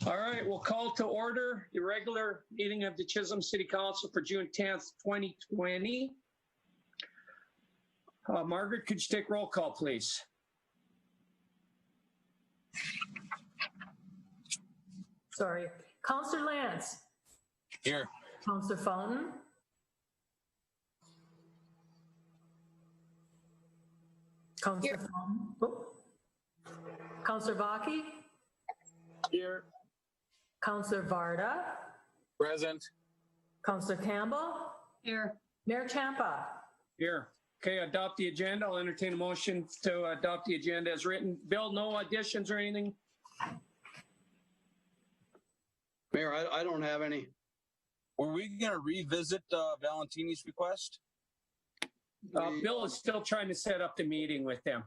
All right, we'll call to order the regular meeting of the Chisholm City Council for June 10th, 2020. Margaret, could you take roll call, please? Sorry. Councillor Lance. Here. Councillor Fountain. Councillor Fountain. Oh. Councillor Vaki. Here. Councillor Varda. Present. Councillor Campbell. Here. Mayor Champa. Here. Okay, adopt the agenda. I'll entertain a motion to adopt the agenda as written. Bill, no additions or anything? Mayor, I don't have any. Were we going to revisit Valentini's request? Bill is still trying to set up the meeting with them.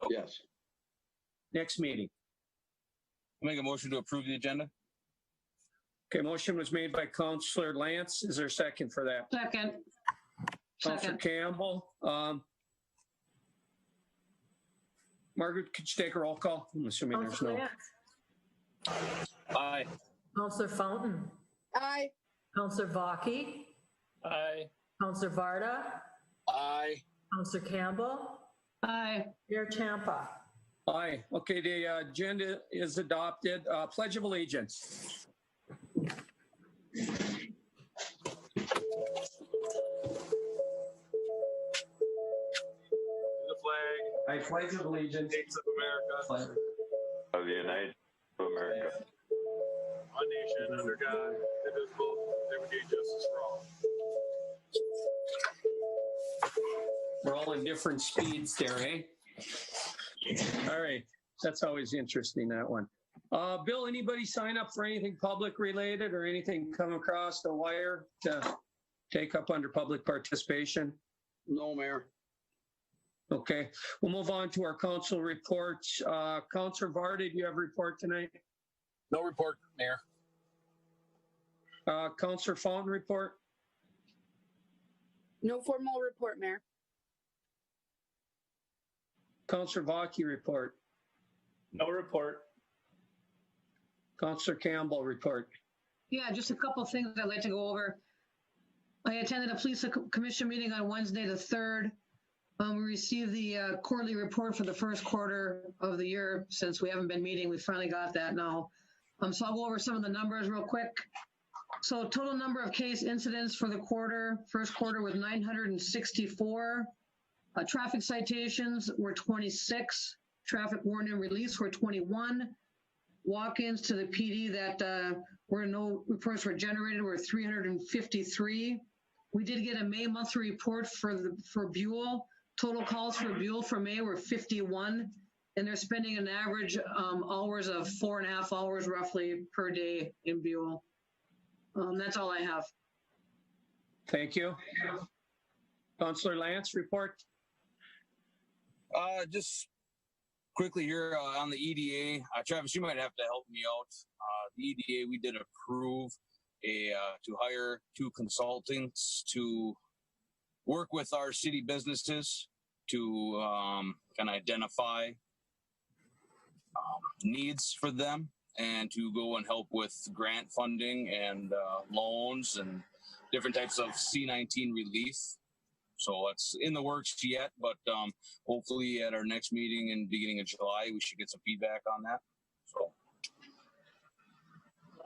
Yes. Next meeting. I'll make a motion to approve the agenda. Okay, motion was made by Councillor Lance. Is there a second for that? Second. Councillor Campbell. Margaret, could you take a roll call? I'm assuming there's no. Aye. Councillor Fountain. Aye. Councillor Vaki. Aye. Councillor Varda. Aye. Councillor Campbell. Aye. Mayor Champa. Aye. Okay, the agenda is adopted. Pledge of Allegiance. The flag. I pledge of allegiance. States of America. Of the United States of America. One nation under God, indivisible, with liberty and justice for all. We're all in different speeds there, eh? All right. That's always interesting, that one. Bill, anybody sign up for anything public related or anything come across the wire to take up under public participation? No, Mayor. Okay, we'll move on to our council reports. Councillor Varda, do you have a report tonight? No report, Mayor. Councillor Fountain report? No formal report, Mayor. Councillor Vaki report? No report. Councillor Campbell report? Yeah, just a couple things I'd like to go over. I attended a police commission meeting on Wednesday the 3rd. We received the quarterly report for the first quarter of the year. Since we haven't been meeting, we finally got that now. So I'll go over some of the numbers real quick. So total number of case incidents for the first quarter was 964. Traffic citations were 26. Traffic warrant and release were 21. Walk-ins to the PD that where no reports were generated were 353. We did get a May monthly report for Buell. Total calls for Buell for May were 51, and they're spending an average hours of 4.5 hours roughly per day in Buell. That's all I have. Thank you. Councillor Lance report? Just quickly here on the EDA. Travis, you might have to help me out. The EDA, we did approve to hire 2 consultants work with our city businesses to kind of identify needs for them and to go and help with grant funding and loans and different types of C-19 relief. So it's in the works yet, but hopefully at our next meeting in the beginning of July, we should get some feedback on that. So,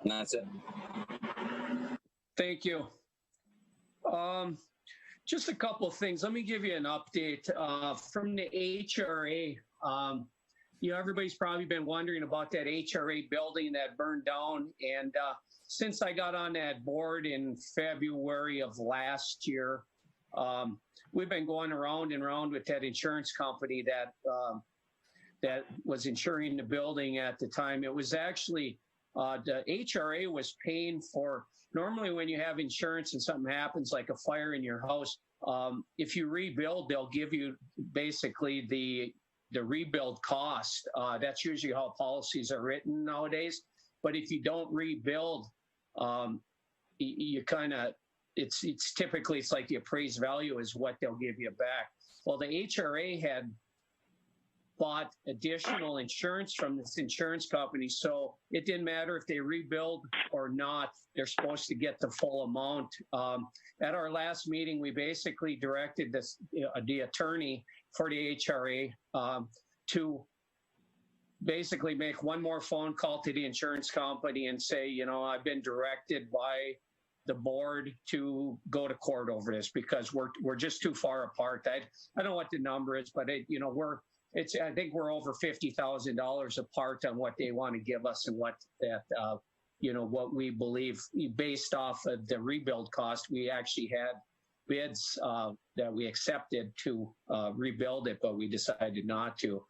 and that's it. Thank you. Just a couple of things. Let me give you an update from the HRA. Everybody's probably been wondering about that HRA building that burned down. And since I got on that board in February of last year, we've been going around and around with that insurance company that was insuring the building at the time. It was actually the HRA was paying for, normally when you have insurance and something happens like a fire in your house, if you rebuild, they'll give you basically the rebuild cost. That's usually how policies are written nowadays. But if you don't rebuild, you kind of, it's typically, it's like the appraised value is what they'll give you back. Well, the HRA bought additional insurance from this insurance company. So it didn't matter if they rebuild or not, they're supposed to get the full amount. At our last meeting, we basically directed the attorney for the HRA to basically make one more phone call to the insurance company and say, you know, I've been directed by the board to go to court over this because we're just too far apart. I don't know what the number is, but you know, I think we're over $50,000 apart on what they want to give us and what that, you know, what we believe based off of the rebuild cost. We actually had bids that we accepted to rebuild it, but we decided not to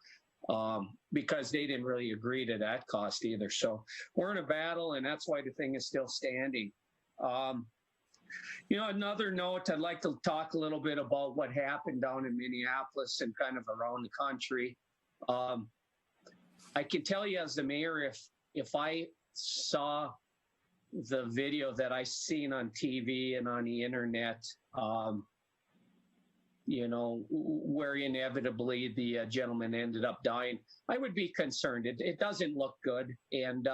because they didn't really agree to that cost either. So we're in a battle, and that's why the thing is still standing. You know, another note, I'd like to talk a little bit about what happened down in Minneapolis and kind of around the country. I can tell you as the mayor, if I saw the video that I seen on TV and on the internet, you know, where inevitably the gentleman ended up dying, I would be concerned. It doesn't look good. And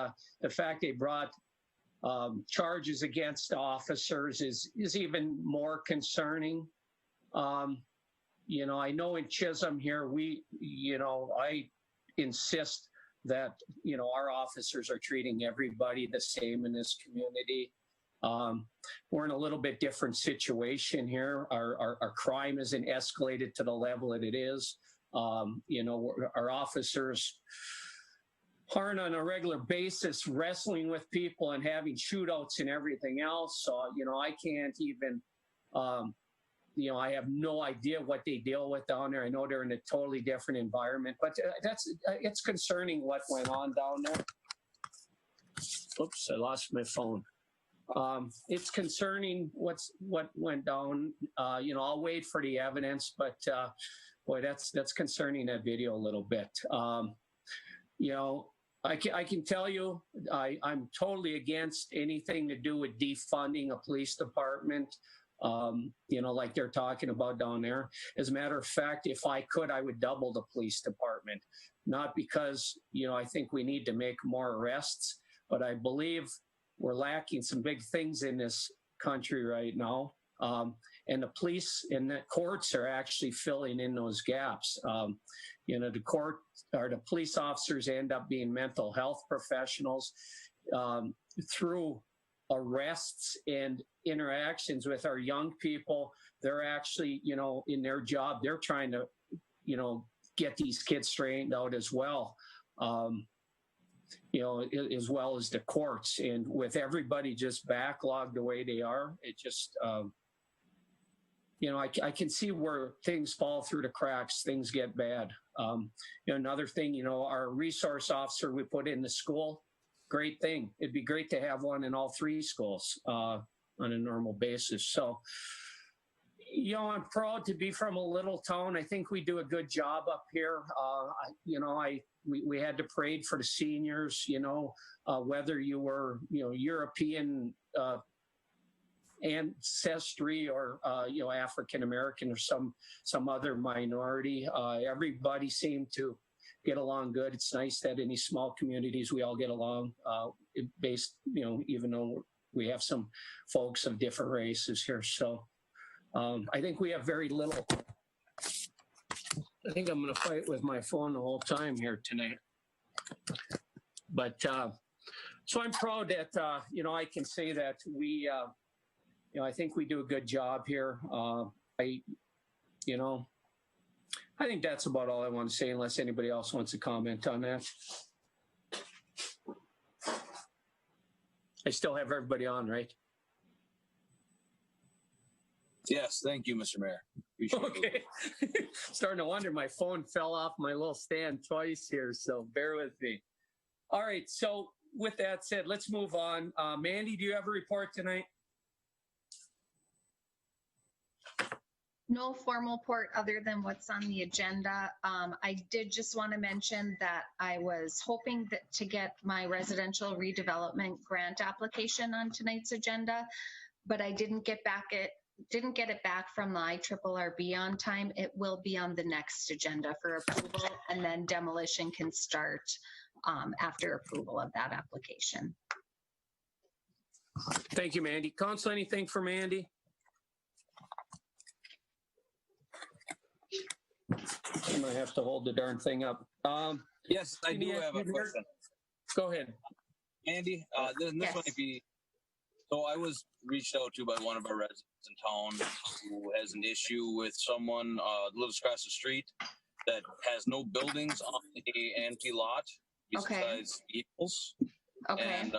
the fact they brought charges against officers is even more concerning. You know, I know in Chisholm here, I insist that, you know, our officers are treating everybody the same in this community. We're in a little bit different situation here. Our crime isn't escalated to the level that it is. You know, our officers aren't on a regular basis wrestling with people and having shootouts and everything else. So, you know, I can't even, you know, I have no idea what they deal with down there. I know they're in a totally different environment, but it's concerning what went on down there. Oops, I lost my phone. It's concerning what went down. You know, I'll wait for the evidence, but boy, that's concerning, that video a little bit. You know, I can tell you, I'm totally against anything to do with defunding a police department, you know, like they're talking about down there. As a matter of fact, if I could, I would double the police department. Not because, you know, I think we need to make more arrests, but I believe we're lacking some big things in this country right now. And the police and the courts are actually filling in those gaps. You know, the police officers end up being mental health professionals through arrests and interactions with our young people. They're actually, you know, in their job, they're trying to, you know, get these kids straightened out as well. You know, as well as the courts. And with everybody just backlogged the way they are, it just, you know, I can see where things fall through the cracks, things get bad. You know, another thing, you know, our resource officer we put in the school, great thing. It'd be great to have one in all 3 schools on a normal basis. So, you know, I'm proud to be from a little town. I think we do a good job up here. You know, we had to parade for the seniors, you know, whether you were, you know, European ancestry or, you know, African-American or some other minority. Everybody seemed to get along good. It's nice that in these small communities, we all get along based, you know, even though we have some folks of different races here. So I think we have very little. I think I'm going to fight with my phone the whole time here tonight. But so I'm proud that, you know, I can say that we, you know, I think we do a good job here. You know, I think that's about all I want to say, unless anybody else wants to comment on that. I still have everybody on, right? Yes, thank you, Mr. Mayor. Appreciate Okay. Starting to wonder, my phone fell off my little stand twice here, so bear with me. All right, so with that said, let's move on. Mandy, do you have a report tonight? No formal report other than what's on the agenda. I did just want to mention that I was hoping to get my residential redevelopment grant application on tonight's agenda, but I didn't get back didn't get it back from the IRRB on time, it will be on the next agenda for approval, and then demolition can start after approval of that application. Thank you, Mandy. Council, anything for Mandy? I'm gonna have to hold the darn thing up. Yes, I do have a question. Go ahead. Andy, this Yes. might be, so I was reached out to by one of our residents in town who has an issue with someone lives across the street that has no buildings on the empty lot besides vehicles. Okay. And,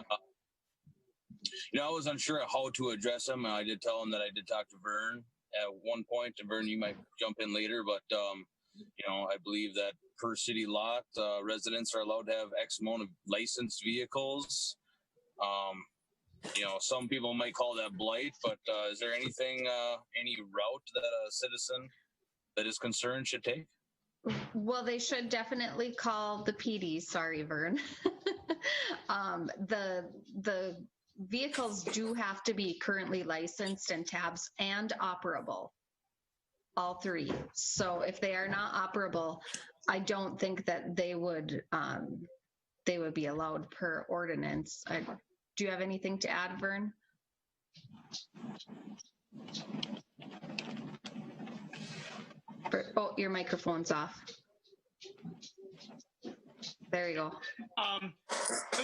I was unsure of how to address him. I did tell him that I did talk to Vern at one point, and Vern, you might jump in later, but, I believe that per city lot, residents are allowed to have X amount of licensed vehicles. Some people might call that blight, but is there anything, any route that a citizen that is concerned should take? Well, they should definitely call the PD. Sorry, Vern. The vehicles do have to be currently licensed and tabs and operable. All three. So if they are not operable, I don't think that they would be allowed per ordinance. Do you have anything to add, Vern? Oh, your microphone's off. There you go. I'm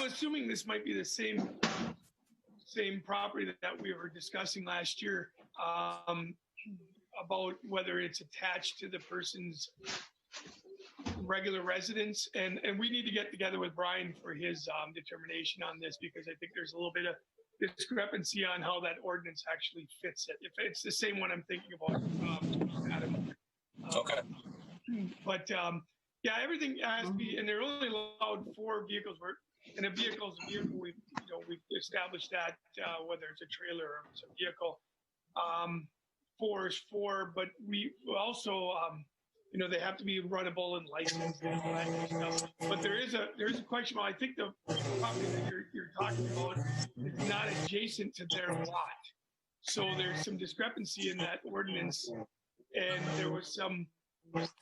assuming this might be the same property that we were discussing last year about whether it's attached to the person's regular residence. And we need to get together with Brian for his determination on this, because I think there's a little bit of discrepancy on how that ordinance actually fits it. If it's the same one I'm thinking about, Adam. Okay. But yeah, everything has to be, and they're only allowed 4 vehicles. And a vehicle is a vehicle. We've established that whether it's a trailer or it's a vehicle. 4 is 4, but we also, they have to be runnable and licensed and all that kind of stuff. But there is a question. Well, I think the property that you're talking about is not adjacent to their lot, so there's some discrepancy in that ordinance, and there was some stuff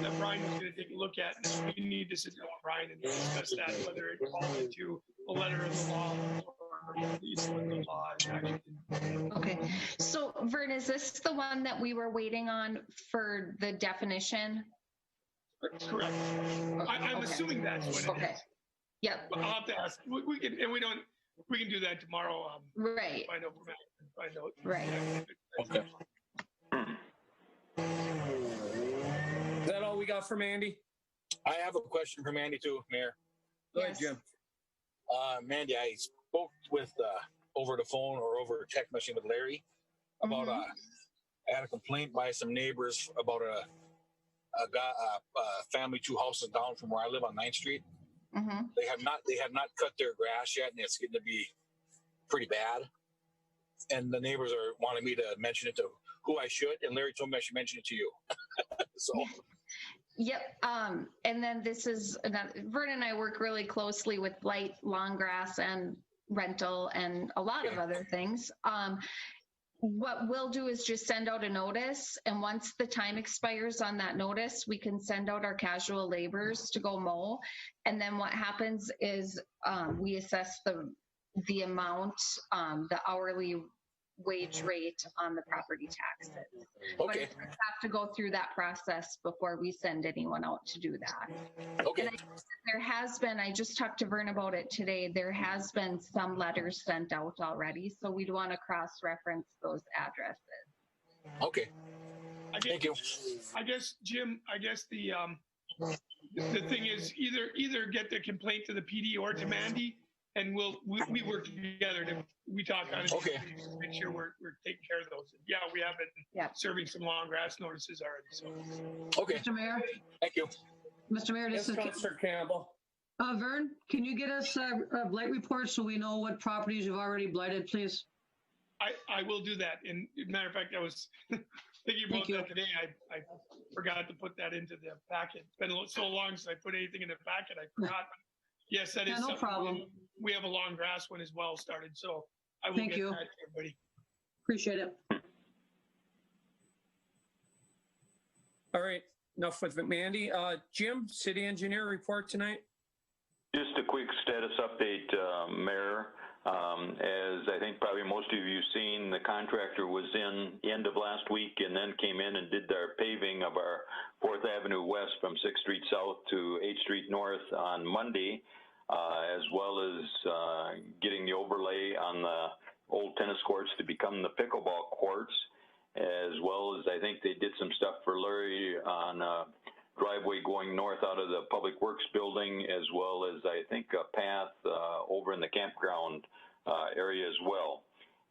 that Brian was going to take a look at, and we need to sit down with Brian and discuss that, whether it falls into a letter of the law or the law is actually. Okay. So Vern, is this the one that we were waiting on for the definition? Correct. I'm assuming that's what it is. Okay. Yep. I'll have to ask. We can do that tomorrow. Right. Find out. Right. Okay. Is that all we got for Mandy? I have a question for Mandy too, Mayor. Go ahead, Jim. Mandy, I spoke with over the phone or over text messaging with Larry about I had a complaint by some neighbors about a family 2 houses down from where I live on 9th Street. Mm-hmm. They have not cut their grass yet, and it's getting to be pretty bad. And the neighbors are wanting me to mention it to who I should, and Larry told me I should mention it to you. So. Yep. And then this is Vern and I work really closely with blight, long grass, and rental, and a lot of other things. What we'll do is just send out a notice, and once the time expires on that notice, we can send out our casual laborers to go mow. And then what happens is we assess the amount, the hourly wage rate on the property taxes. But we have to go through that process before we send anyone out to do that. Okay. And there has been, I just talked to Vern about it today, there has been some letters sent out already, so we'd want to cross-reference those addresses. Okay. Thank you. I guess, Jim, the thing is either get the complaint to the PD or to Mandy, and we work together we talk on it. Okay. To make sure we're taking care of those. Yeah, we have been serving some long grass notices already. So. Okay. Mr. Mayor. Thank you. Mr. Mayor, this is Councilor Campbell. Vern, can you get us a blight report so we know what properties you've already blighted, please? I will do that. And matter of fact, I was thinking about that today. I forgot to put that into the packet. It's been so long since I put anything in the packet, I forgot. Yes, that is no problem. We have a long grass one as well started, so I will get that to everybody. Appreciate it. All right, enough with Mandy. Jim, city engineer report tonight. Just a quick status update, Mayor. As I think probably most of you seen, the contractor was in end of last week and then came in and did their paving of our 4th Avenue West from 6th Street South to 8th Street North on Monday, as well as getting the overlay on the old tennis courts to become the pickleball courts, as well as I think they did some stuff for Larry on driveway going north out of the Public Works building, as well as I think a path over in the campground area as well.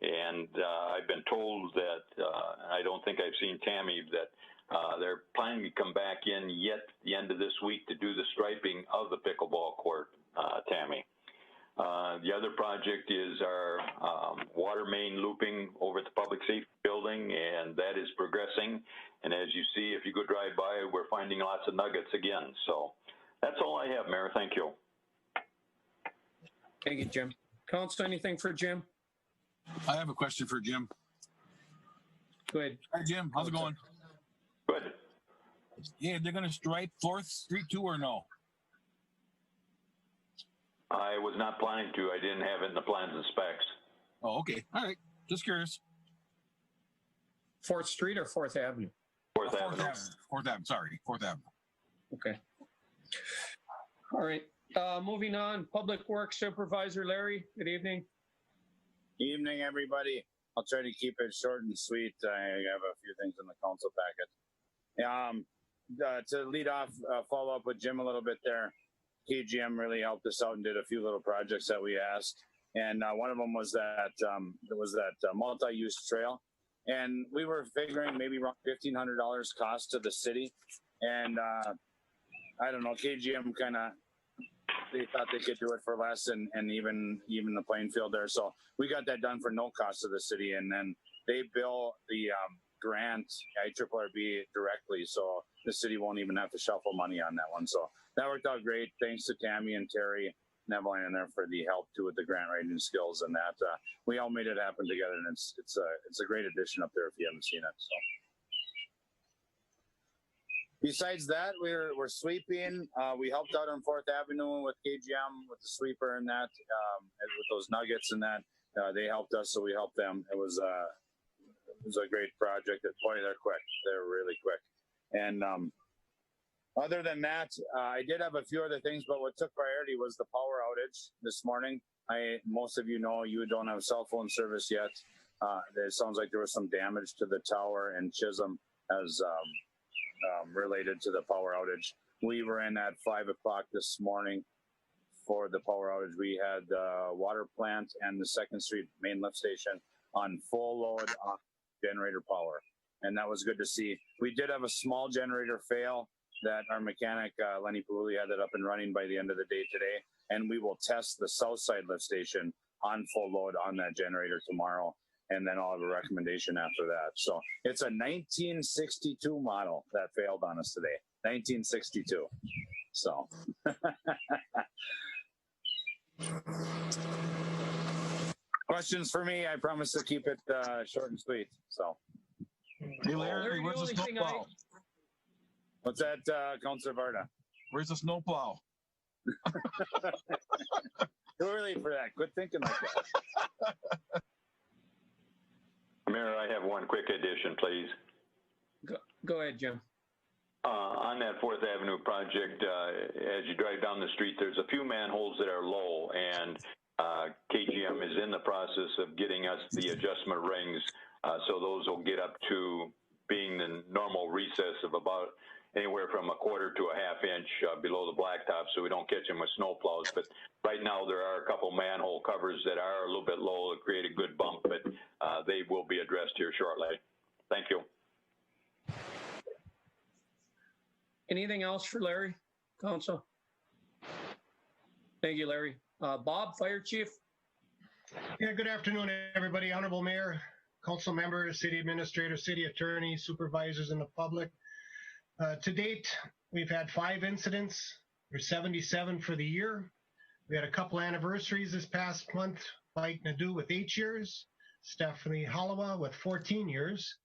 And I've been told that, I don't think I've seen Tammy, that they're planning to come back in yet the end of this week to do the striping of the pickleball court, Tammy. The other project is our water main looping over at the Public Safety Building, and that is progressing. And as you see, if you go drive by, we're finding lots of nuggets again. So that's all I have, Mayor. Thank you. Thank you, Jim. Council, anything for Jim? I have a question for Jim. Go ahead. Hi, Jim. How's it going? Good. Yeah, they're going to stripe 4th Street too, or no? I was not planning to. I didn't have it in the plans and specs. Oh, okay. All right. Just curious. 4th Street or 4th Avenue? 4th Avenue. 4th Avenue. Sorry. 4th Avenue. Okay. All right. Moving on, Public Works Supervisor Larry, good evening. Evening, everybody. I'll try to keep it short and sweet. I have a few things in the council packet. To lead off, follow up with Jim a little bit there. KGM really helped us out and did a few little projects that we asked. And one of them was that multi-use trail. And we were figuring maybe around $1,500 cost to the city. And I don't know, KGM kind of, they thought they could do it for less, and even the playing field there. So we got that done for no cost to the city. And then they bill the grant, IRRB, directly. So the city won't even have to shuffle money on that one. So that worked out great. Thanks to Tammy and Terry Neveline in there for the help too with the grant writing skills and that. We all made it happen together, and it's a great addition up there if you haven't seen it. So besides that, we're sweeping. We helped out on 4th Avenue with KGM with the sweeper and that, and with those nuggets and that. They helped us, so we helped them. It was a great project. Boy, they're quick. They're really quick. And other than that, I did have a few other things, but what took priority was the power outage this morning. Most of you know you don't have cell phone service yet. It sounds like there was some damage to the tower in Chisholm as related to the power outage. We were in at 5 o'clock this morning for the power outage. We had the water plant and the 2nd Street main lift station on full load on generator power. And that was good to see. We did have a small generator fail that our mechanic, Lenny Pawuli, had that up and running by the end of the day today. And we will test the south side lift station on full load on that generator tomorrow. And then I'll have a recommendation after that. So it's a 1962 model that failed on us today. 1962. So. Questions for me? I promise to keep it short and sweet. So. Hey, Larry, where's the snowplow? What's that, Councilor Varda? Where's the snowplow? Too early for that. Quit thinking like that. Mayor, I have one quick addition, please. Go ahead, Jim. On that 4th Avenue project, as you drive down the street, there's a few manholes that are low, and KGM is in the process of getting us the adjustment rings, so those will get up to being the normal recess of about anywhere from a quarter to a half inch below the blacktop, so we don't catch them with snow plows. But right now there are a couple manhole covers that are a little bit low that create a good bump, but they will be addressed here shortly. Thank you. Anything else for Larry, Council? Thank you, Larry. Bob, Fire Chief. Yeah, good afternoon, everybody. Honorable Mayor, Council members, City Administrator, City Attorney, supervisors, and the public. To date, we've had 5 incidents. There's 77 for the year. We had a couple anniversaries this past month, Mike Nadeau with 8 years. Stephanie Hollawa with 14 years.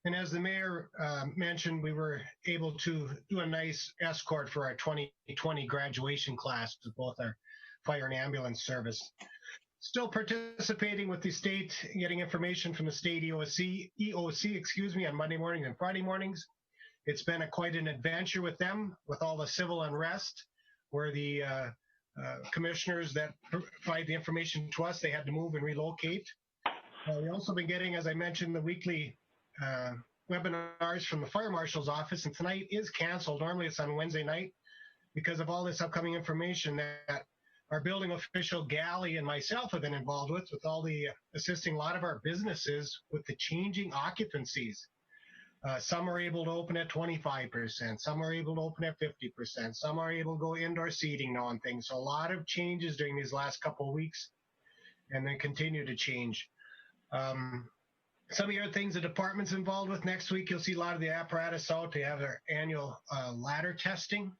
And as the mayor mentioned, we were able to do a nice escort for our 2020 graduation class with both our fire and ambulance service. Still participating with the state, getting information from the state EOC, on Monday mornings and Friday mornings. It's been quite an adventure with them, with all the civil unrest, where the commissioners that provide the information to us, they had to move and relocate. We also been getting, as I mentioned, the weekly webinars from the fire marshal's office, and tonight is canceled. Normally it's on Wednesday night because of all this upcoming information that our building official Gally and myself have been involved with all the assisting a lot of our businesses with the changing occupancies. Some are able to open at 25%, some are able to open at 50%, some are able to go indoor seating now and things. So a lot of changes during these last couple of weeks, and they continue to change. Some of the other things the department's involved with next week, you'll see a lot of the apparatus out. They have their annual ladder testing.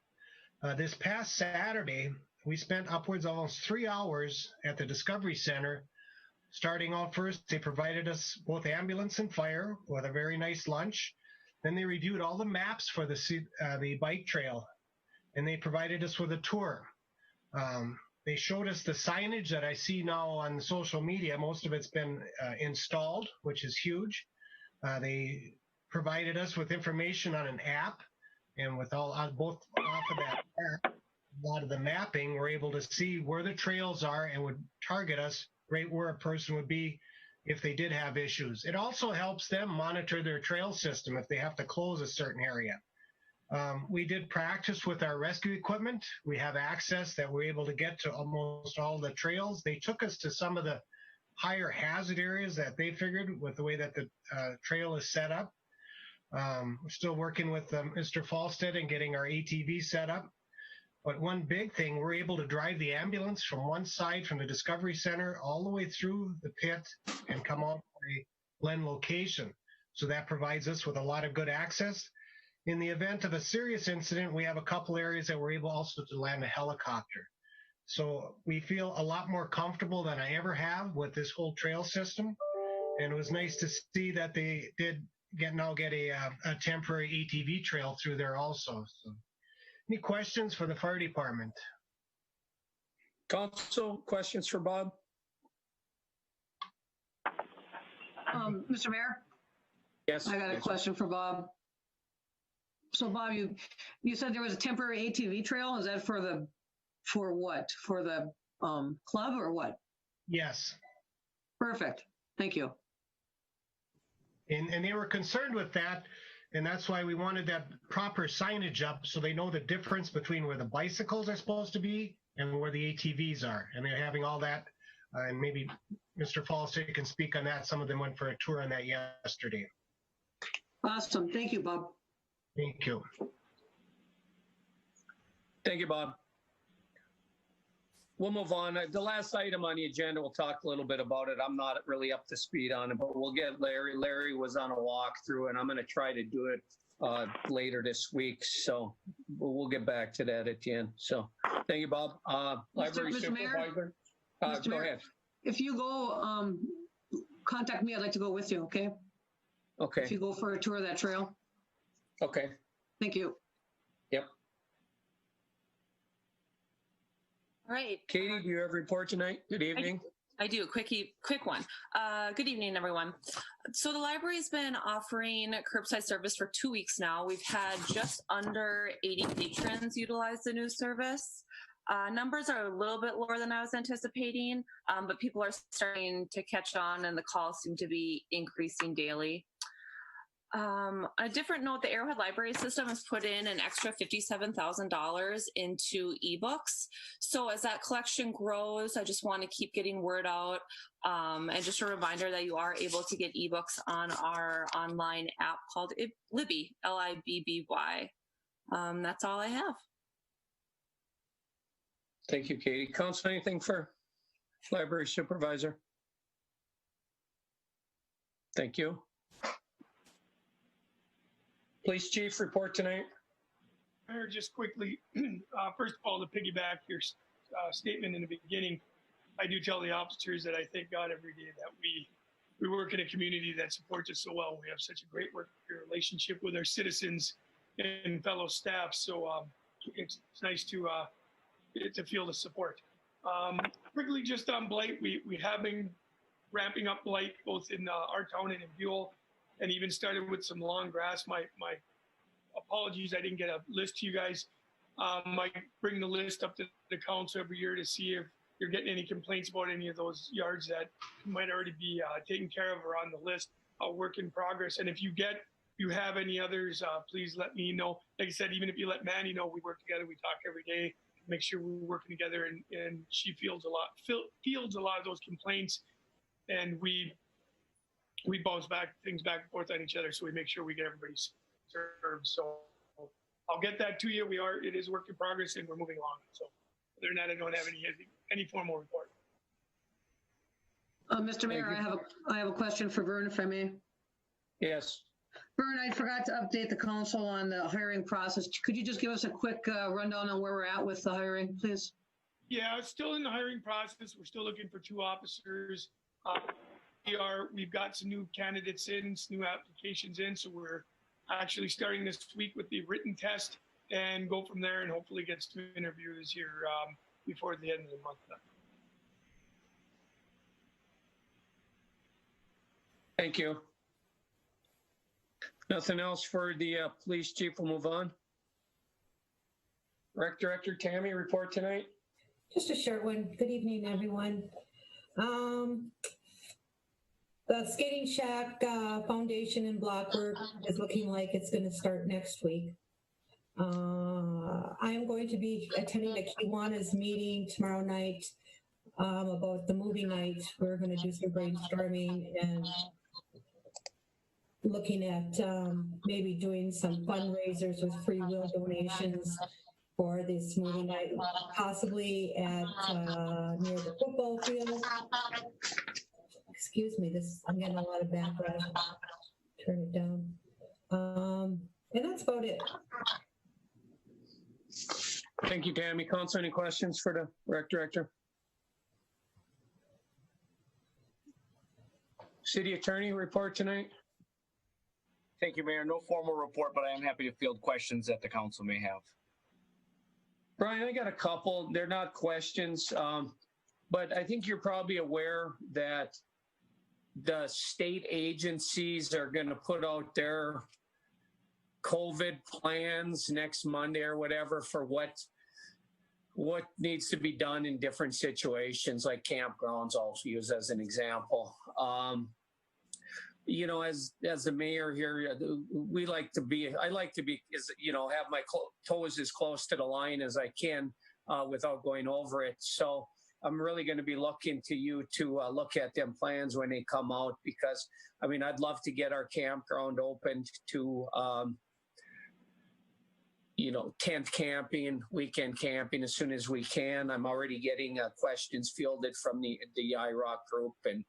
This past Saturday, we spent upwards of almost 3 hours at the Discovery Center. Starting out first, they provided us both ambulance and fire with a very nice lunch. Then they reviewed all the maps for the bike trail, and they provided us with a tour. They showed us the signage that I see now on social media. Most of it's been installed, which is huge. They provided us with information on an app, and with both off of that app, a lot of the mapping, we're able to see where the trails are and would target us right where a person would be if they did have issues. It also helps them monitor their trail system if they have to close a certain area. We did practice with our rescue equipment. We have access that we're able to get to almost all the trails. They took us to some of the higher hazard areas that they figured with the way that the trail is set up. We're still working with Mr. Falstead and getting our ATV set up. But one big thing, we're able to drive the ambulance from one side from the Discovery Center all the way through the pit and come out for a Glen location. So that provides us with a lot of good access. In the event of a serious incident, we have a couple areas that we're able also to land a helicopter. So we feel a lot more comfortable than I ever have with this whole trail system. And it was nice to see that they did get a temporary ATV trail through there also. So, any questions for the fire department? Council, questions for Bob? Mr. Mayor? Yes. I got a question for Bob. So Bob, you said there was a temporary ATV trail. Is that for what? For the club or what? Yes. Perfect. Thank you. And they were concerned with that, and that's why we wanted that proper signage up so they know the difference between where the bicycles are supposed to be and where the ATVs are. And they're having all that, and maybe Mr. Falstead can speak on that. Some of them went for a tour on that yesterday. Awesome. Thank you, Bob. Thank you. Thank you, Bob. We'll move on. The last item on the agenda, we'll talk a little bit about it. I'm not really up to speed on it, but we'll get Larry. Larry was on a walkthrough, and I'm going to try to do it later this week. So we'll get back to that at the end. So thank you, Bob. Library Mr. Supervisor. Mr. Go Mayor, ahead. if you go, contact me. I'd like to go with you, okay? Okay. If you go for a tour of that trail. Okay. Thank you. Yep. All right. Katie, do you have a report tonight? Good evening. I do. Quick one. Good evening, everyone. So the library's been offering curbside service for 2 weeks now. We've had just under 80 patrons utilize the new service. Numbers are a little bit lower than I was anticipating, but people are starting to catch on and the calls seem to be increasing daily. A different note, the Arrowhead Library System has put in an extra $57,000 into ebooks. So as that collection grows, I just want to keep getting word out. And just a reminder that you are able to get ebooks on our online app called Libby, Libby. That's all I have. Thank you, Katie. Council, anything for Library Supervisor? Thank you. Police Chief, report tonight. Mayor, just quickly, first of all, to piggyback your statement in the beginning, I do tell the officers that I thank God every day that we we work in a community that supports us so well. We have such a great working relationship with our citizens and fellow staff. So it's nice to feel the support. Quickly, just on blight, we have been ramping up blight both in our town and in Buell, and even started with some long grass. My apologies, I didn't get a list to you guys. I bring the list up to the council every year to see if you're getting any complaints about any of those yards that might already be taken care of or on the list. A work in progress. And if you have any others, please let me know. Like I said, even if you let Manny know, we work together, we talk every day, make sure we're working together, and she fields a lot of those complaints, and we bounce things back and forth on each other, so we make sure we get everybody served. So I'll get that to you. It is work in progress, and we're moving along. So other than that, I don't have any formal report. Mr. Mayor, I have a question for Vern, if I may. Yes. Vern, I forgot to update the council on the hiring process. Could you just give us a quick rundown on where we're at with the hiring, please? Yeah, it's still in the hiring process. We're still looking for 2 officers. We've got some new candidates in, some new applications in, so we're actually starting this week with the written test and go from there, and hopefully get some interviews here before the end of the month. Thank you. Nothing else for the police chief. We'll move on. Rec Director Tammy, report tonight. Just a short one. Good evening, everyone. The Skating Shack foundation and block work is looking like it's going to start next week. I am going to be attending a Kiwanis meeting tomorrow night about the movie night. We're going to do some brainstorming and looking at maybe doing some fundraisers with free will donations for this movie night, possibly at near the football field. Excuse me, I'm getting a lot of backlash. Turn it down. And that's about it. Thank you, Tammy. Council, any questions for the Rec Director? City Attorney, report tonight. Thank you, Mayor. No formal report, but I am happy to field questions that the council may have. Brian, I got a couple. They're not questions, but I think you're probably aware that the state agencies are going to put out their COVID plans next Monday or whatever for what needs to be done in different situations, like campgrounds. I'll use as an example. You know, as the mayor here, I like to be, you know, have my toes as close to the line as I can without going over it. So I'm really going to be looking to you to look at them plans when they come out, because I mean, I'd love to get our campground opened to, you know, tent camping, weekend camping as soon as we can. I'm already getting questions fielded from the IROC group, and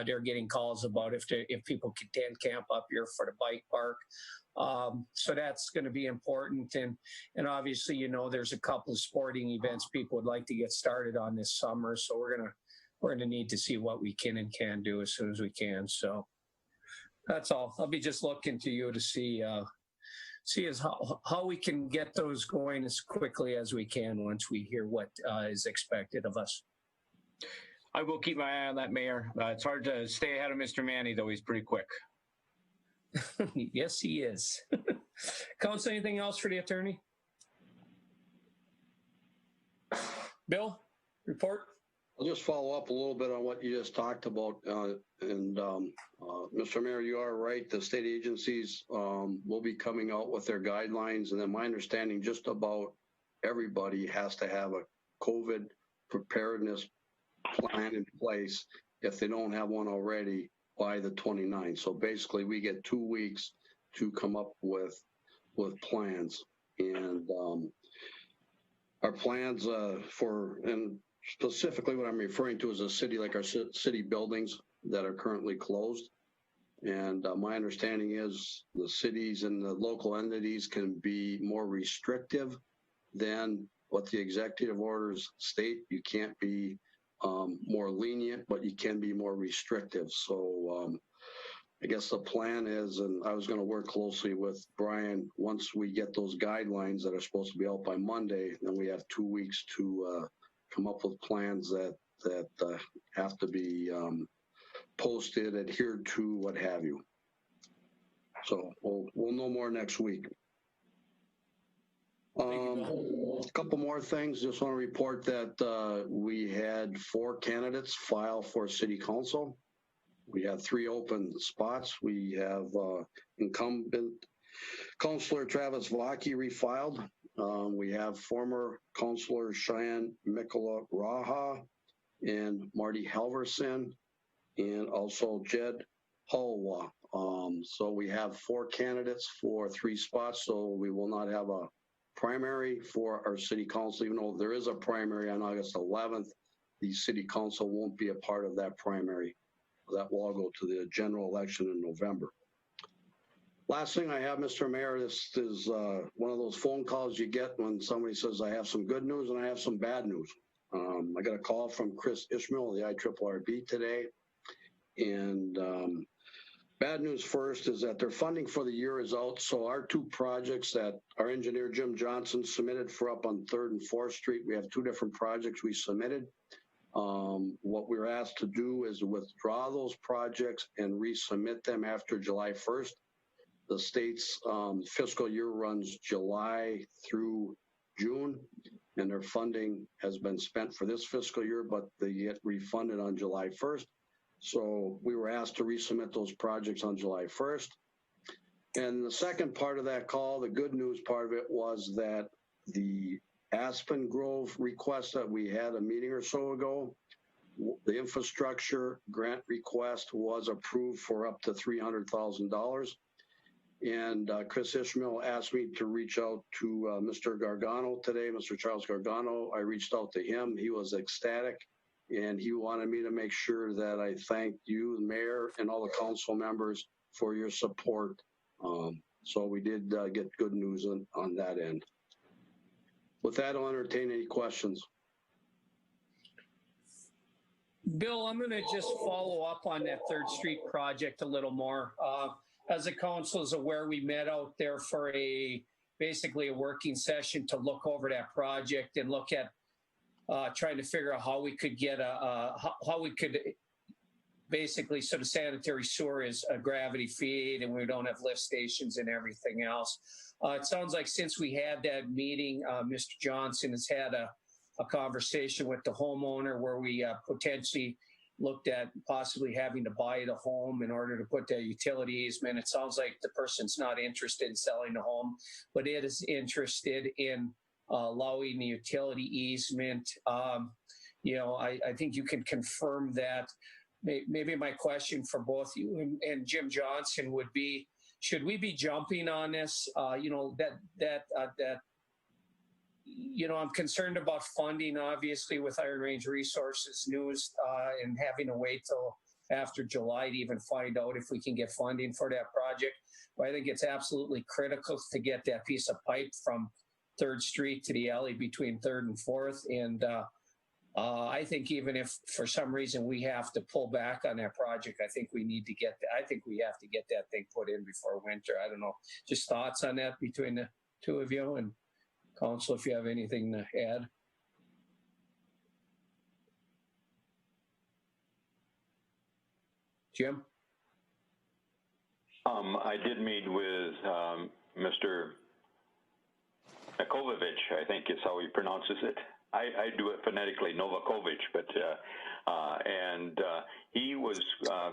they're getting calls about if people can tent camp up here for the bike park. So that's going to be important. And obviously, you know, there's a couple of sporting events people would like to get started on this summer. So we're going to need to see what we can and can do as soon as we can. So that's all. I'll be just looking to you to see how we can get those going as quickly as we can once we hear what is expected of us. I will keep my eye on that, Mayor. It's hard to stay ahead of Mr. Manny, though. He's pretty quick. Yes, he is. Council, anything else for the attorney? Bill, report. I'll just follow up a little bit on what you just talked about. Mr. Mayor, you are right. The state agencies will be coming out with their guidelines. And then my understanding, just about everybody has to have a COVID preparedness plan in place if they don't have one already by the 29th. So basically we get 2 weeks to come up with plans. And our plans and specifically what I'm referring to is a city, like our city buildings that are currently closed. And my understanding is the cities and the local entities can be more restrictive than what the executive orders state. You can't be more lenient, but you can be more restrictive. So I guess the plan is, and I was going to work closely with Brian, once we get those guidelines that are supposed to be out by Monday, then we have 2 weeks to come up with plans that have to be posted, adhered to, what have you. So we'll know more next week. A couple more things. Just want to report that we had 4 candidates file for city council. We have 3 open spots. We have incumbent Councillor Travis Vaki refiled. We have former Councillor Cheyenne Mikola Raha and Marty Halverson, and also Jed Halwa. So we have 4 candidates for 3 spots, so we will not have a primary for our city council, even though there is a primary on August 11th. The city council won't be a part of that primary. That will all go to the general election in November. Last thing I have, Mr. Mayor, this is one of those phone calls you get when somebody says, I have some good news and I have some bad news. I got a call from Chris Ishmael, the IRRB today. And bad news first is that their funding for the year is out. So our 2 projects that our engineer Jim Johnson submitted for up on 3rd and 4th Street, we have 2 different projects we submitted. What we're asked to do is withdraw those projects and resubmit them after July 1st. The state's fiscal year runs July through June, and their funding has been spent for this fiscal year, but they get refunded on July 1st. So we were asked to resubmit those projects on July 1st. And the second part of that call, the good news part of it, was that the Aspen Grove request that we had a meeting or so ago, the infrastructure grant request was approved for up to $300,000. And Chris Ishmael asked me to reach out to Mr. Gargano today, Mr. Charles Gargano. I reached out to him. He was ecstatic, and he wanted me to make sure that I thanked you, the mayor, and all the council members for your support. So we did get good news on that end. With that, I'll entertain any questions. Bill, I'm going to just follow up on that 3rd Street project a little more. As the council is aware, we met out there for basically a working session to look over that project and look at trying to figure out how we could get how we could basically, so the sanitary sewer is a gravity feed and we don't have lift stations and everything else. It sounds like since we had that meeting, Mr. Johnson has had a conversation with the homeowner where we potentially looked at possibly having to buy the home in order to put the utility easement. It sounds like the person's not interested in selling the home, but it is interested in allowing the utility easement. You know, I think you can confirm that. Maybe my question for both you and Jim Johnson would be, should we be jumping on this? You know, you know, I'm concerned about funding, obviously, with Iron Range Resources News and having to wait till after July to even find out if we can get funding for that project. But I think it's absolutely critical to get that piece of pipe from 3rd Street to the alley between 3rd and 4th. And I think even if for some reason we have to pull back on that project, I think we need to get that. I think we have to get that thing put in before winter. I don't know. Just thoughts on that between the 2 of you, and Council, if you have anything to add. Jim? I did meet with Mr. Novakovic, I think is how he pronounces it. I do it phonetically, Novakovic, but he was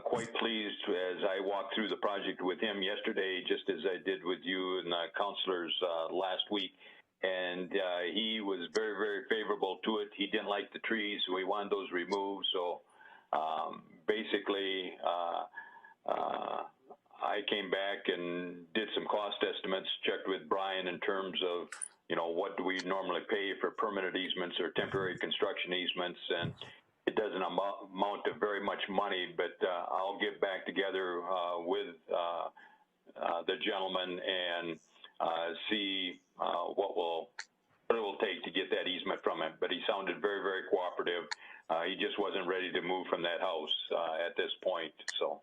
quite pleased as I walked through the project with him yesterday, just as I did with you and the councilors last week. And he was very, very favorable to it. He didn't like the trees, so he wanted those removed. So basically, I came back and did some cost estimates, checked with Brian in terms of, you know, what do we normally pay for permanent easements or temporary construction easements, and it doesn't amount to very much money, but I'll get back together with the gentleman and see what will what it will take to get that easement from him. But he sounded very, very cooperative. He just wasn't ready to move from that house at this point. So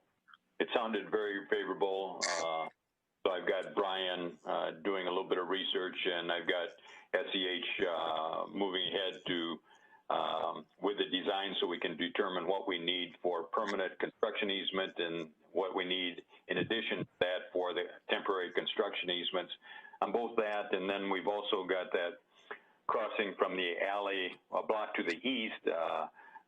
it sounded very favorable. So I've got Brian doing a little bit of research, and I've got SEH moving ahead to with the design so we can determine what we need for permanent construction easement and what we need in addition to that for the temporary construction easements on both that. And then we've also got that crossing from the alley, a block to the east,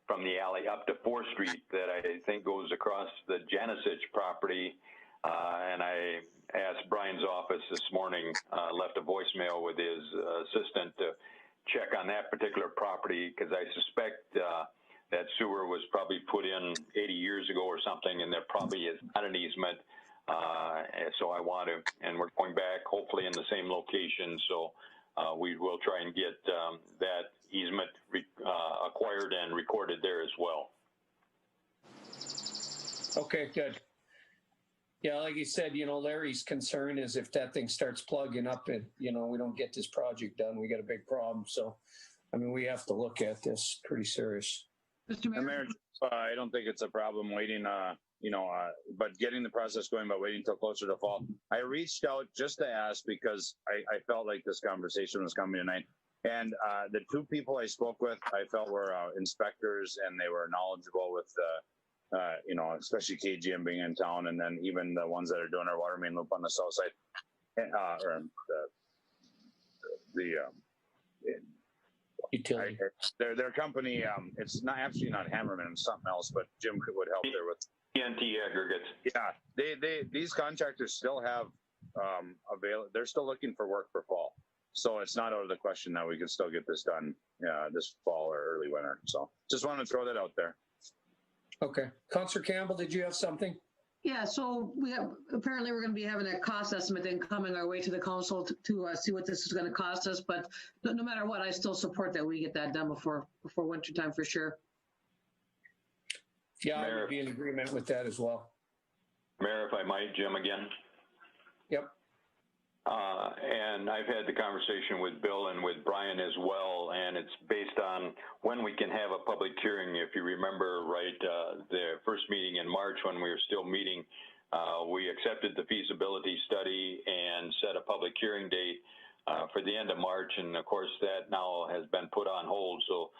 from the alley up to 4th Street that I think goes across the Janisich property. And I asked Brian's office this morning, left a voicemail with his assistant to check on that particular property, because I suspect that sewer was probably put in 80 years ago or something, and there probably is not an easement. So I want to, and we're going back hopefully in the same location. So we will try and get that easement acquired and recorded there as well. Okay, good. Yeah, like you said, Larry's concern is if that thing starts plugging up and, we don't get this project done, we got a big problem. So, we have to look at this pretty serious. Mr. Mayor, I don't think it's a problem waiting, but getting the process going, but waiting until closer to fall. I reached out just to ask because I felt like this conversation was coming tonight. And the 2 people I spoke with, I felt were inspectors, and they were knowledgeable with especially KGM being in town, and then even the ones that are doing our water main loop on the south side, or the utility. Their company, it's not Hammerman, it's something else, but Jim would help there with TNT aggregates. Yeah, these contractors still have they're still looking for work for fall, so it's not out of the question that we can still get this done this fall or early winter. So just wanted to throw that out there. Okay. Councilor Campbell, did you have something? yeah, so apparently we're going to be having a cost estimate then coming our way to the council to see what this is going to cost us. But no matter what, I still support that we get that done before winter time for sure. Yeah, I would be in agreement with that as well. Mayor, if I might, Jim again. Yep. And I've had the conversation with Bill and with Brian as well, and it's based on when we can have a public hearing. If you remember, right, the first meeting in March when we were still meeting, we accepted the feasibility study and set a public hearing date for the end of March, and of course that now has been put on hold. So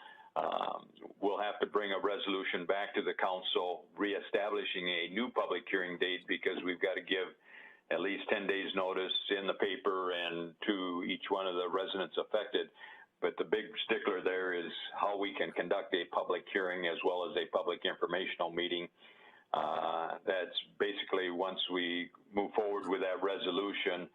we'll have to bring a resolution back to the council reestablishing a new public hearing date, because we've got to give at least 10 days notice in the paper and to each one of the residents affected. But the big stickler there is how we can conduct a public hearing as well as a public informational meeting. That's basically, once we move forward with that resolution,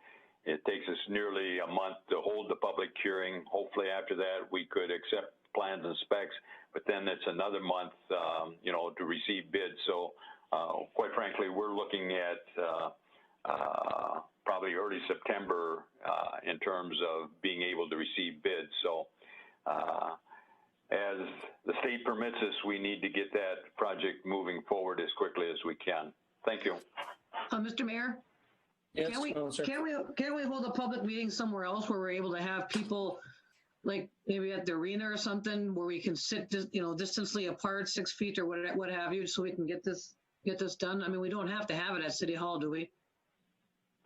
it takes us nearly a month to hold the public hearing. Hopefully after that we could accept plans and specs, but then it's another month, to receive bids. So quite frankly, we're looking at probably early September in terms of being able to receive bids. So as the state permits us, we need to get that project moving forward as quickly as we can. Thank you. Mr. Mayor? Yes, can we hold a public meeting somewhere else where we're able to have people, like maybe at the arena or something, where we can sit, distantly apart, 6 feet or what have you, so we can get this done? We don't have to have it at City Hall, do we?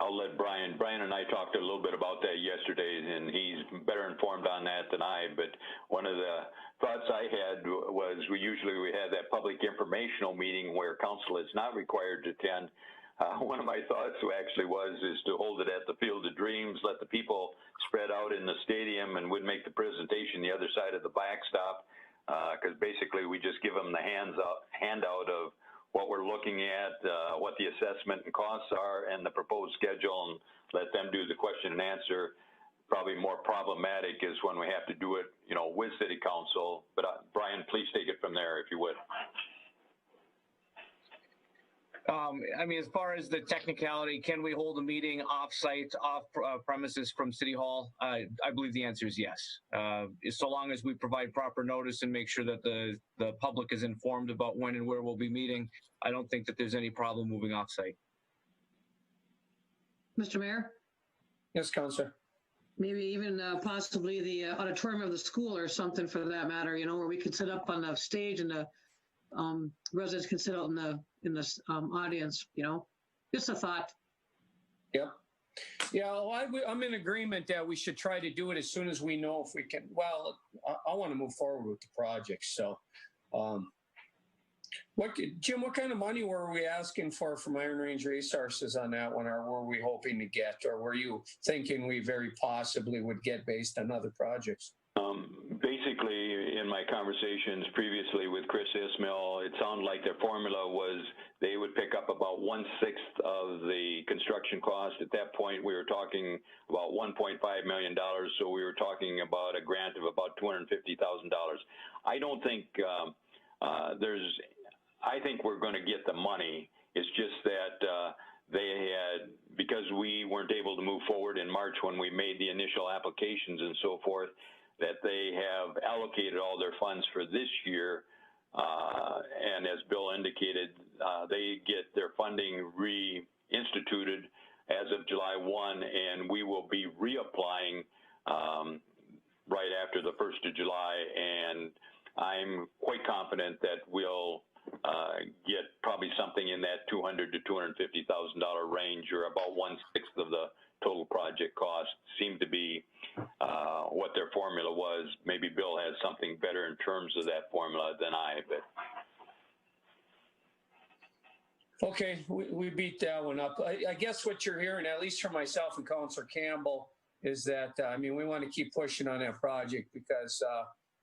I'll let Brian. Brian and I talked a little bit about that yesterday, and he's better informed on that than I. But one of the thoughts I had was we have that public informational meeting where council is not required to attend. One of my thoughts actually is to hold it at the Field of Dreams, let the people spread out in the stadium, and would make the presentation the other side of the backstop, because basically we just give them the handout of what we're looking at, what the assessment and costs are, and the proposed schedule, and let them do the question and answer. Probably more problematic is when we have to do it, with City Council. But Brian, please take it from there, if you would. As far as the technicality, can we hold a meeting off-site, off premises from City Hall? I believe the answer is yes. So long as we provide proper notice and make sure that the public is informed about when and where we'll be meeting, I don't think that there's any problem moving off-site. Mr. Mayor? Yes, Councilor. maybe even possibly the auditorium of the school or something for that matter, you know, where we could sit up on the stage and the residents can sit out in the audience, you know, just a thought. Yep. Yeah, well, I'm in agreement that we should try to do it as soon as we know if we can. Well, I want to move forward with the project. So, Jim, what kind of money were we asking for from Iron Range Resources on that one, or were we hoping to get, or were you thinking we very possibly would get based on other projects? Basically, in my conversations previously with Chris Ismail, it sounded like their formula was they would pick up about 1/6 of the construction cost. At that point, we were talking about $1.5 million, so we were talking about a grant of about $250,000. I don't think I think we're going to get the money. It's just that they had, because we weren't able to move forward in March when we made the initial applications and so forth, that they have allocated all their funds for this year. And as Bill indicated, they get their funding reinstituted as of July 1, and we will be reapplying right after the 1st of July. And I'm quite confident that we'll get probably something in that $200,000 to $250,000 range, or about 1/6 of the total project cost. Seemed to be what their formula was. Maybe Bill has something better in terms of that formula than I, but. Okay, we beat that one up. I guess what you're hearing, at least from myself and Councilor Campbell, is that, I mean, we want to keep pushing on that project because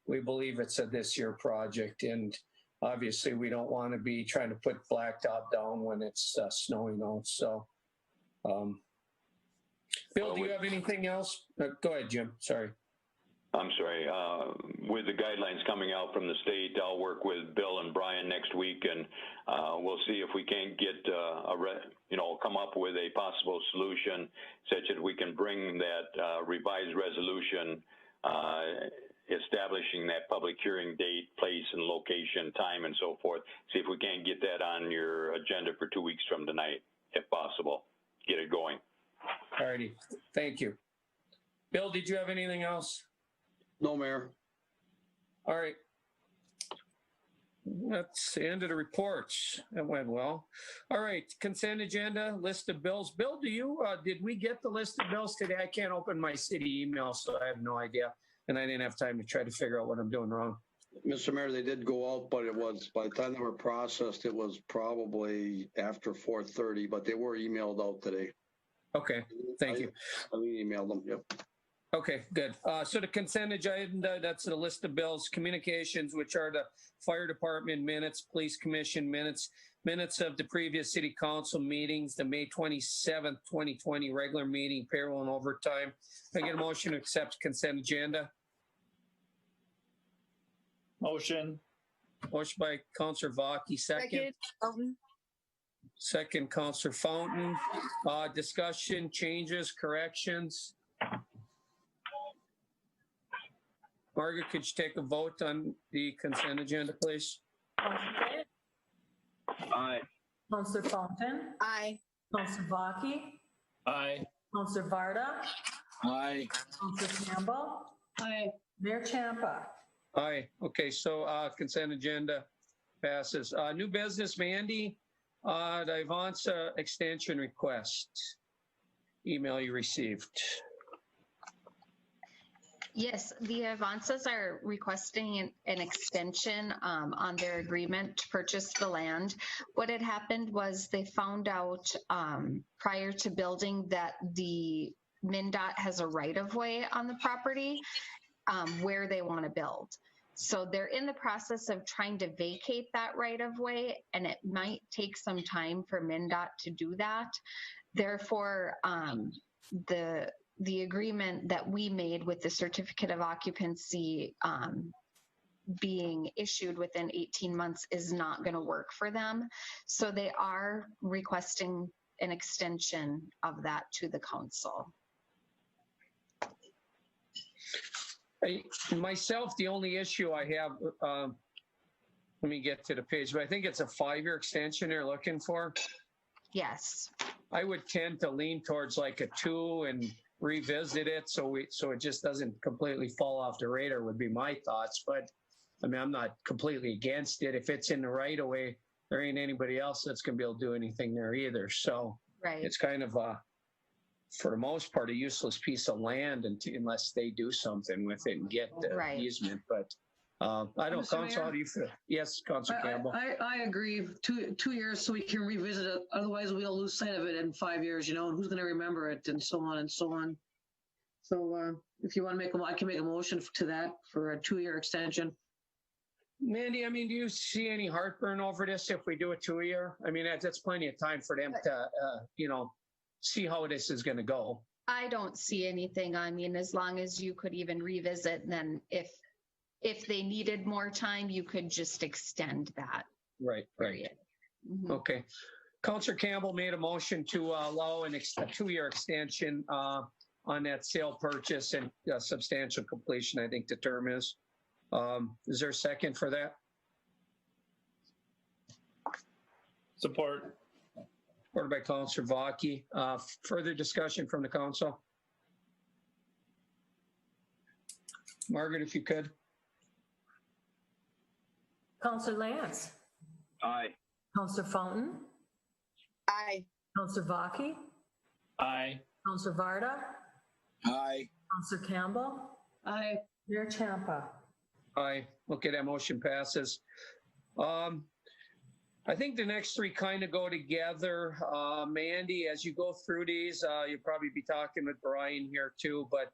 we believe it's a this year project. And obviously we don't want to be trying to put blacktop down when it's snowing out. So, Bill, do you have anything else? Go ahead, Jim. Sorry. I'm sorry. With the guidelines coming out from the state, I'll work with Bill and Brian next week, and we'll see if we can't get come up with a possible solution such that we can bring that revised resolution establishing that public hearing date, place, and location, time, and so forth. See if we can't get that on your agenda for 2 weeks from tonight, if possible. Get it going. All righty. Thank you. Bill, did you have anything else? No, Mayor. All right. That's the end of the reports. That went well. All right. Consent agenda, list of bills. Bill, did we get the list of bills today? I can't open my city email, so I have no idea. And I didn't have time to try to figure out what I'm doing wrong. Mr. Mayor, they did go out, but it was, by the time they were processed, it was probably after 4:30, but they were emailed out today. Okay, thank you. I emailed them, yep. Okay, good. So the consent agenda, that's the list of bills, communications, which are the fire department minutes, police commission minutes, minutes of the previous city council meetings, the May 27th, 2020 regular meeting, payroll and overtime. I get a motion to accept consent agenda. Motion. Motion by Councilor Vaki, second. Second, Councilor Fountain. Discussion, changes, corrections. Margaret, could you take a vote on the consent agenda, please? Aye. Councilor Fountain? Aye. Councilor Vaki? Aye. Councilor Varda? Aye. Councilor Campbell? Aye. Mayor Champa? Aye. Okay, so consent agenda passes. New business, Mandy, the Ivansa extension request. Email you received. Yes, the Avansas are requesting an extension on their agreement to purchase the land. What had happened was they found out prior to building that the MnDOT has a right-of-way on the property where they want to build. So they're in the process of trying to vacate that right-of-way, and it might take some time for MnDOT to do that. Therefore, the agreement that we made with the certificate of occupancy being issued within 18 months is not going to work for them. So they are requesting an extension of that to the council. Myself, the only issue I have, let me get to the page, but I think it's a 5-year extension they're looking for. Yes. I would tend to lean towards like a 2 and revisit it so it just doesn't completely fall off the radar would be my thoughts. But I mean, I'm not completely against it. If it's in the right of way, there ain't anybody else that's gonna be able to do anything there either. So Right. it's kind of for the most part, a useless piece of land unless they do something with it and get the Right. easement. But I don't, Mr. Council, Mayor? how do you feel? Yes, Council Campbell. I agree. 2 years so we can revisit it. Otherwise, we'll lose sight of it in 5 years, and who's going to remember it, and so on and so on. So if you want to I can make a motion to that for a 2-year extension. Mandy, I mean, do you see any heartburn over this if we do a 2-year? I mean, that's plenty of time for them to, see how this is going to go. I don't see anything. I mean, as long as you could even revisit, and then if they needed more time, you could just extend that. Right. Mm-hmm. Okay. Councilor Campbell made a motion to allow a 2-year extension on that sale purchase and substantial completion, I think the term is. Is there a second for that? Support. Supported by Councilor Vaki. Further discussion from the council? Margaret, if you could. Counselor Lance. Aye. Counselor Fountain. Aye. Counselor Vaki. Aye. Counselor Varda. Aye. Counselor Campbell. Aye. Mayor Champa. Aye. Okay, that motion passes. I think the next three kind of go together. Mandy, as you go through these, you'll probably be talking with Brian here too, but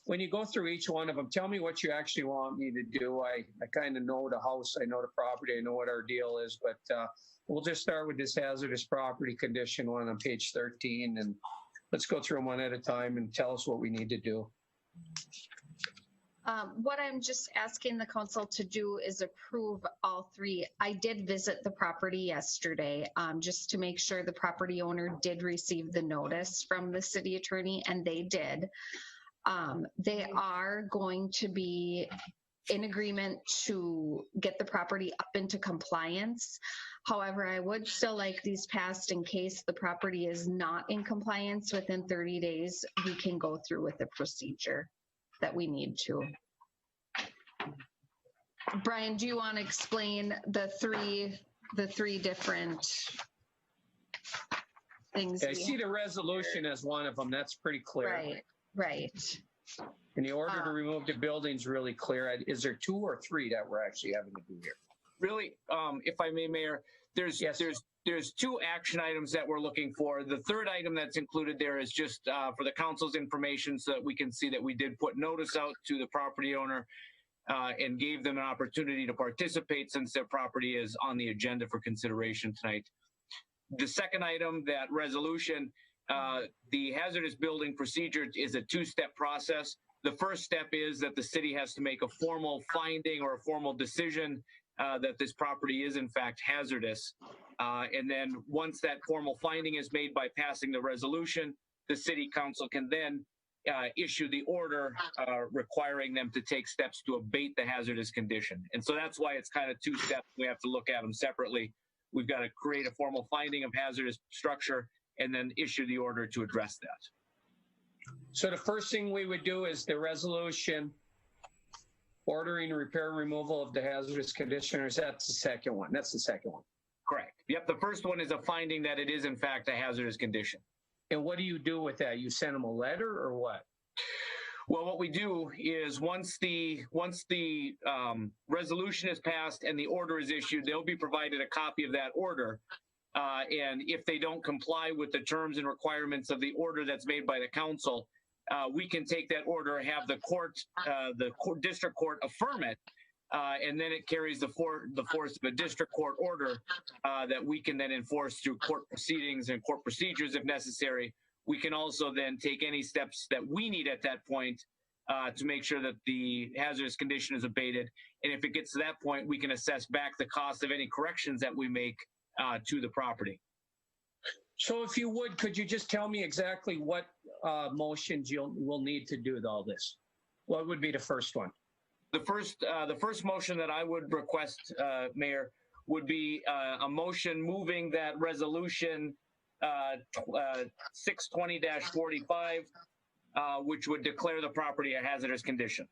when you go through each one of them, tell me what you actually want me to do. I kind of know the house, I know the property, I know what our deal is, but we'll just start with this hazardous property condition one on page 13, and let's go through them one at a time and tell us what we need to do. What I'm just asking the council to do is approve all three. I did visit the property yesterday just to make sure the property owner did receive the notice from the city attorney, and they did. They are going to be in agreement to get the property up into compliance. However, I would still like these passed in case the property is not in compliance within 30 days. We can go through with the procedure that we need to. Brian, do you want to explain the three different things? I see the resolution as one of them. That's pretty clear. Right. And the order to remove the building's really clear. Is there 2 or 3 that we're actually having to do here? Really, if I may, Mayor, there's 2 action items that we're looking for. The third item that's included there is just for the council's information so that we can see that we did put notice out to the property owner and gave them an opportunity to participate since their property is on the agenda for consideration tonight. The second item, that resolution, the hazardous building procedure is a 2-step process. The first step is that the city has to make a formal finding or a formal decision that this property is in fact hazardous. And then once that formal finding is made by passing the resolution, the city council can then issue the order requiring them to take steps to abate the hazardous condition. And so that's why it's kind of 2 steps. We have to look at them separately. We've got to create a formal finding of hazardous structure and then issue the order to address that. So the first thing we would do is the resolution ordering repair and removal of the hazardous condition, or is that the second one? That's the second one. Correct. Yep. The first one is a finding that it is in fact a hazardous condition. And what do you do with that? You send them a letter or what? Well, what we do is once the resolution is passed and the order is issued, they'll be provided a copy of that order. And if they don't comply with the terms and requirements of the order that's made by the council, we can take that order, have the district court affirm it, and then it carries the force of a district court order that we can then enforce through court proceedings and court procedures if necessary. We can also then take any steps that we need at that point to make sure that the hazardous condition is abated. And if it gets to that point, we can assess back the cost of any corrections that we make to the property. So if you would, could you just tell me exactly what motions will need to do with all this? What would be the first one? The first motion that I would request, Mayor, would be a motion moving that resolution 620-45 which would declare the property a hazardous condition.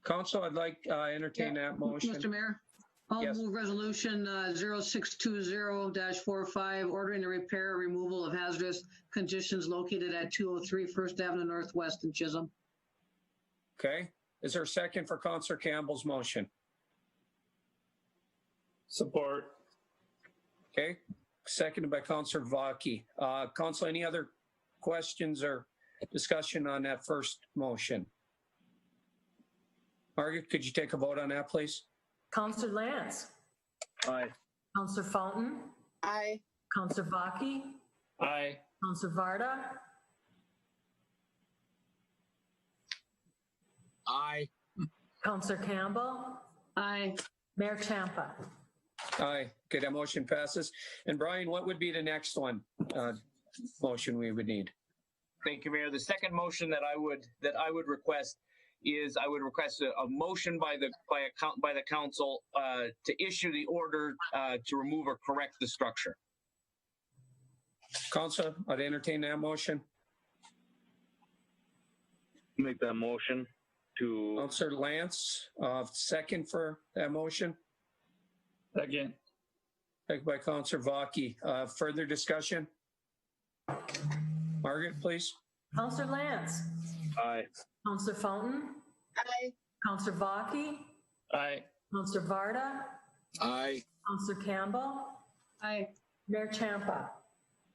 Council, I'd like entertain that motion. Mr. Mayor, I'll Yes. move resolution 0620-45, ordering the repair or removal of hazardous conditions located at 203 First Avenue Northwest in Chisholm. Okay. Is there a second for Councillor Campbell's motion? Support. Okay. Seconded by Councillor Vaki. Council, any other questions or discussion on that first motion? Margaret, could you take a vote on that, please? Councillor Lance. Aye. Councillor Fountain. Aye. Councillor Vaki. Aye. Councillor Varda. Aye. Councillor Campbell. Aye. Mayor Champa. Aye. Okay, that motion passes. And Brian, what would be the next one motion we would need? Thank you, Mayor. The second motion that I would request is I would request a motion by the council to issue the order to remove or correct the structure. Council, I'd entertain that motion. Make that motion to. Councillor Lance, second for that motion. Second. Second by Councillor Vaki. Further discussion? Margaret, please. Councillor Lance. Aye. Councillor Fountain. Aye. Councillor Vaki. Aye. Councillor Varda. Aye. Councillor Campbell. Aye. Mayor Champa.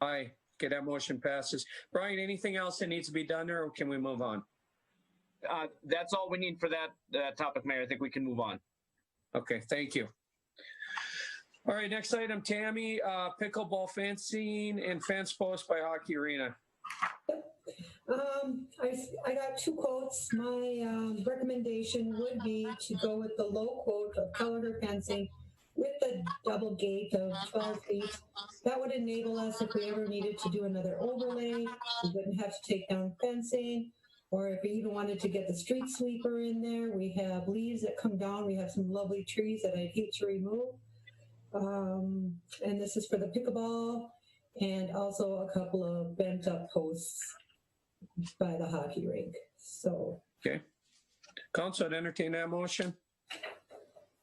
Aye. Okay, that motion passes. Brian, anything else that needs to be done there, or can we move on? That's all we need for that topic, Mayor. I think we can move on. Okay, thank you. All right, next item, Tammy, pickleball fencing and fence post by Hockey Arena. I got two quotes. My recommendation would be to go with the low quote of color fencing with the double gate of 12 feet. That would enable us, if we ever needed to do another overlay, we wouldn't have to take down fencing. Or if we even wanted to get the street sweeper in there, we have leaves that come down. We have some lovely trees that I'd hate to remove. And this is for the pickleball and also a couple of bent up posts by the hockey rink. So. Okay. Council, I'd entertain that motion.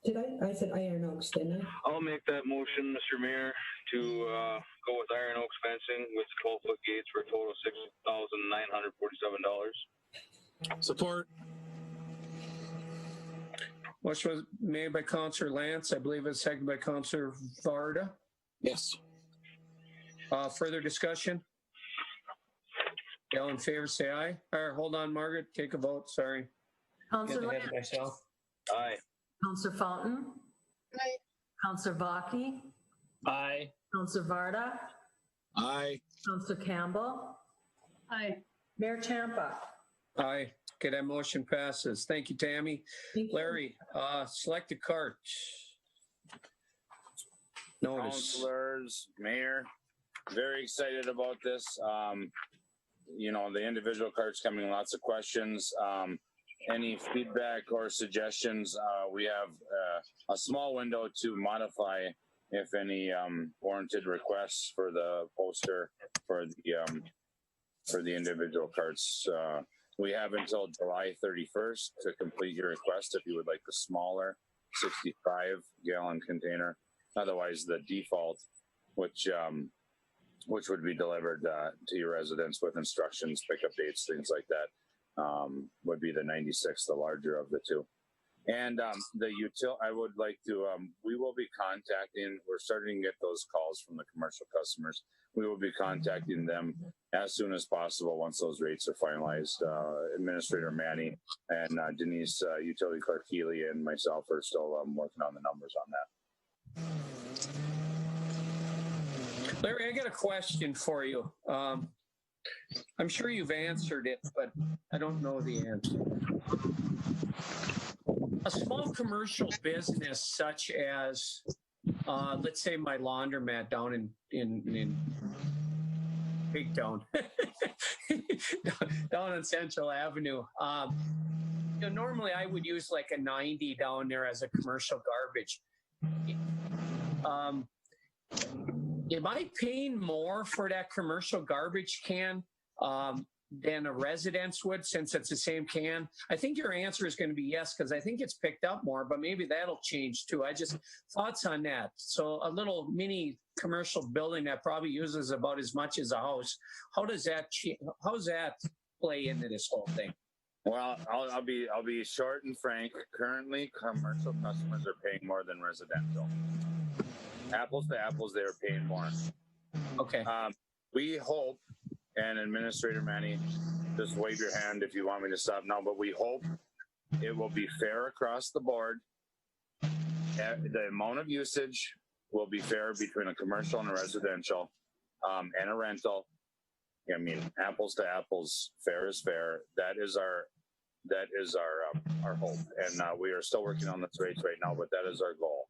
Did I said Iron Oaks, didn't I? I'll make that motion, Mr. Mayor, to go with Iron Oaks fencing with 12-foot gates for a total of $6,947. Support. Motion was made by Councillor Lance. I believe it's seconded by Councillor Varda. Yes. Further discussion? All in favor, say aye. Or hold on, Margaret, take a vote. Sorry. Councillor Getting ahead of Lance. myself. Aye. Councillor Fountain. Aye. Councillor Vaki. Aye. Councillor Varda. Aye. Councillor Campbell. Aye. Mayor Champa. Aye. Okay, that motion passes. Thank you, Tammy. Thank you. Larry, select a cart. Notice. Councilors, Mayor, very excited about this. You know, the individual carts coming, lots of questions. Any feedback or suggestions, we have a small window to modify if any warranted requests for the poster for the individual carts. We have until July 31st to complete your request if you would like the smaller 65-gallon container. Otherwise, the default, which would be delivered to your residence with instructions, pickup dates, things like that, would be the 96, the larger of the two. And I would like to, we will be contacting, we're starting to get those calls from the commercial customers. We will be contacting them as soon as possible once those rates are finalized. Administrator Manny and Denise, Utility Clerk Healy, and myself are still working on the numbers on that. Larry, I got a question for you. I'm sure you've answered it, but I don't know the answer. A small commercial business such as, let's say my laundromat down in Big Town, down on Central Avenue. You know, normally I would use like a 90 down there as a commercial garbage. Am I paying more for that commercial garbage can than a residence would, since it's the same can? I think your answer is going to be yes, because I think it's picked up more, but maybe that'll change too. I just thoughts on that. So a little mini commercial building that probably uses about as much as a house. How does that play into this whole thing? Well, I'll be short and frank. Currently, commercial customers are paying more than residential. Apples to apples, they are paying more. Okay. We hope, and Administrator Manny, just wave your hand if you want me to stop now, but we hope it will be fair across the board. The amount of usage will be fair between a commercial and a residential, and a rental. I mean, apples to apples, fair is fair. That is our hope, and we are still working on this race right now, but that is our goal.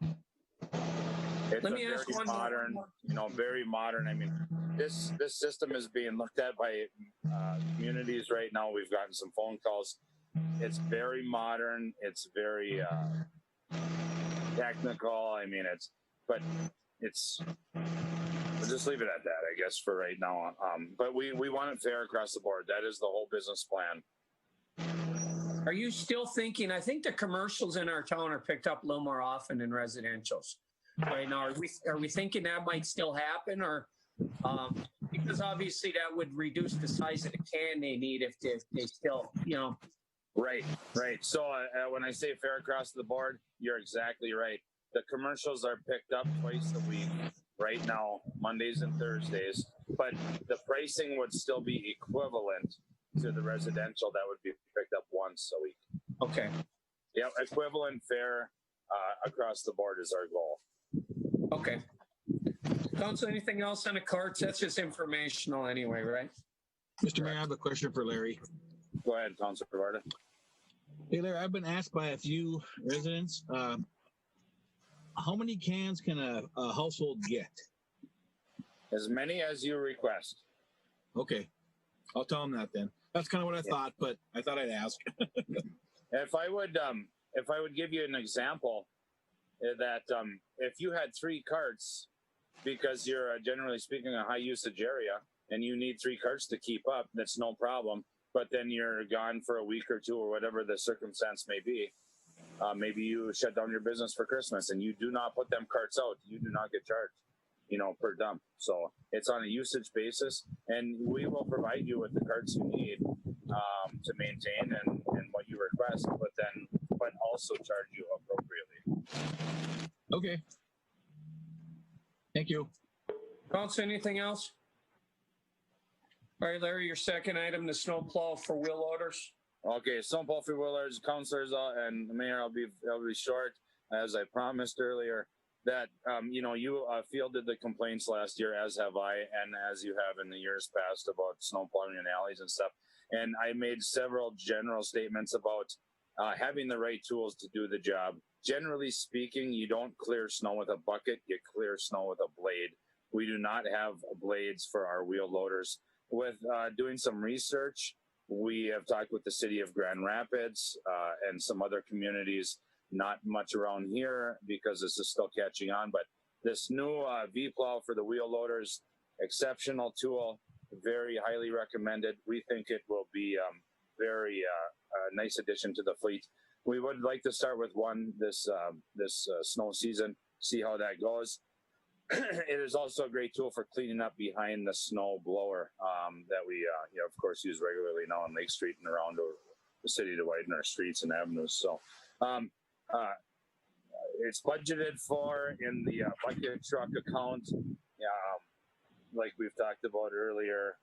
It's Let me ask one modern, more. Very modern. I mean, this system is being looked at by communities right now. We've gotten some phone calls. It's very modern. It's very technical. I mean, we'll just leave it at that, I guess, for right now. But we want it fair across the board. That is the whole business plan. Are you still thinking, I think the commercials in our town are picked up a little more often than residentials right now. Are we thinking that might still happen, or because obviously that would reduce the size of the can they need if they still, Right. So when I say fair across the board, you're exactly right. The commercials are picked up twice a week right now, Mondays and Thursdays, but the pricing would still be equivalent to the residential that would be picked up once a week. Okay. Yeah, equivalent fair across the board is our goal. Okay. Council, anything else on the carts? That's just informational anyway, right? Mr. Mayor, I have a question for Larry. Go ahead, Councilor Varda. Hey, Larry, I've been asked by a few residents, how many cans can a household get? As many as you request. Okay. I'll tell them that then. That's kind of what I thought, but I thought I'd ask. If I would give you an example, that if you had 3 carts, because you're generally speaking a high usage area, and you need 3 carts to keep up, that's no problem. But then you're gone for a week or 2 or whatever the circumstance may be. Maybe you shut down your business for Christmas and you do not put them carts out. You do not get charged, per dump. So it's on a usage basis, and we will provide you with the carts you need to maintain and what you request, but also charge you appropriately. Okay. Thank you. Council, anything else? All right, Larry, your second item, the snowplow for wheel loaders. Okay, snowplow for wheel loaders, councilors, and Mayor, I'll be short, as I promised earlier. That you fielded the complaints last year, as have I, and as you have in the years past, about snow plowing in alleys and stuff. And I made several general statements about having the right tools to do the job. Generally speaking, you don't clear snow with a bucket, you clear snow with a blade. We do not have blades for our wheel loaders. With doing some research, we have talked with the city of Grand Rapids and some other communities, not much around here because this is still catching on, but this new V-plow for the wheel loaders, exceptional tool, very highly recommended. We think it will be very nice addition to the fleet. We would like to start with one this snow season, see how that goes. It is also a great tool for cleaning up behind the snow blower that we, of course, use regularly now on Lake Street and around the city to widen our streets and avenues. So it's budgeted for in the bucket truck account, like we've talked about earlier.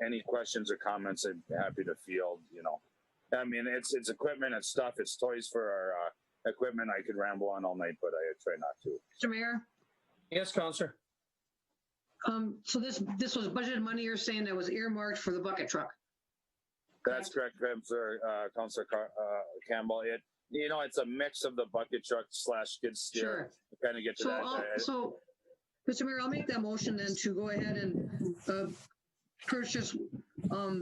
Any questions or comments, I'm happy to field. I mean, it's equipment, it's stuff, it's toys for our equipment. I could ramble on all night, but I try not to. Mr. Mayor? Yes, Councilor. So this was budgeted money you're saying that was earmarked for the bucket truck? That's correct, Councilor Campbell. It's a mix of the bucket truck / skid steer. Sure. To kind of get to that. So, Mr. Mayor, I'll make that motion then to go ahead and purchase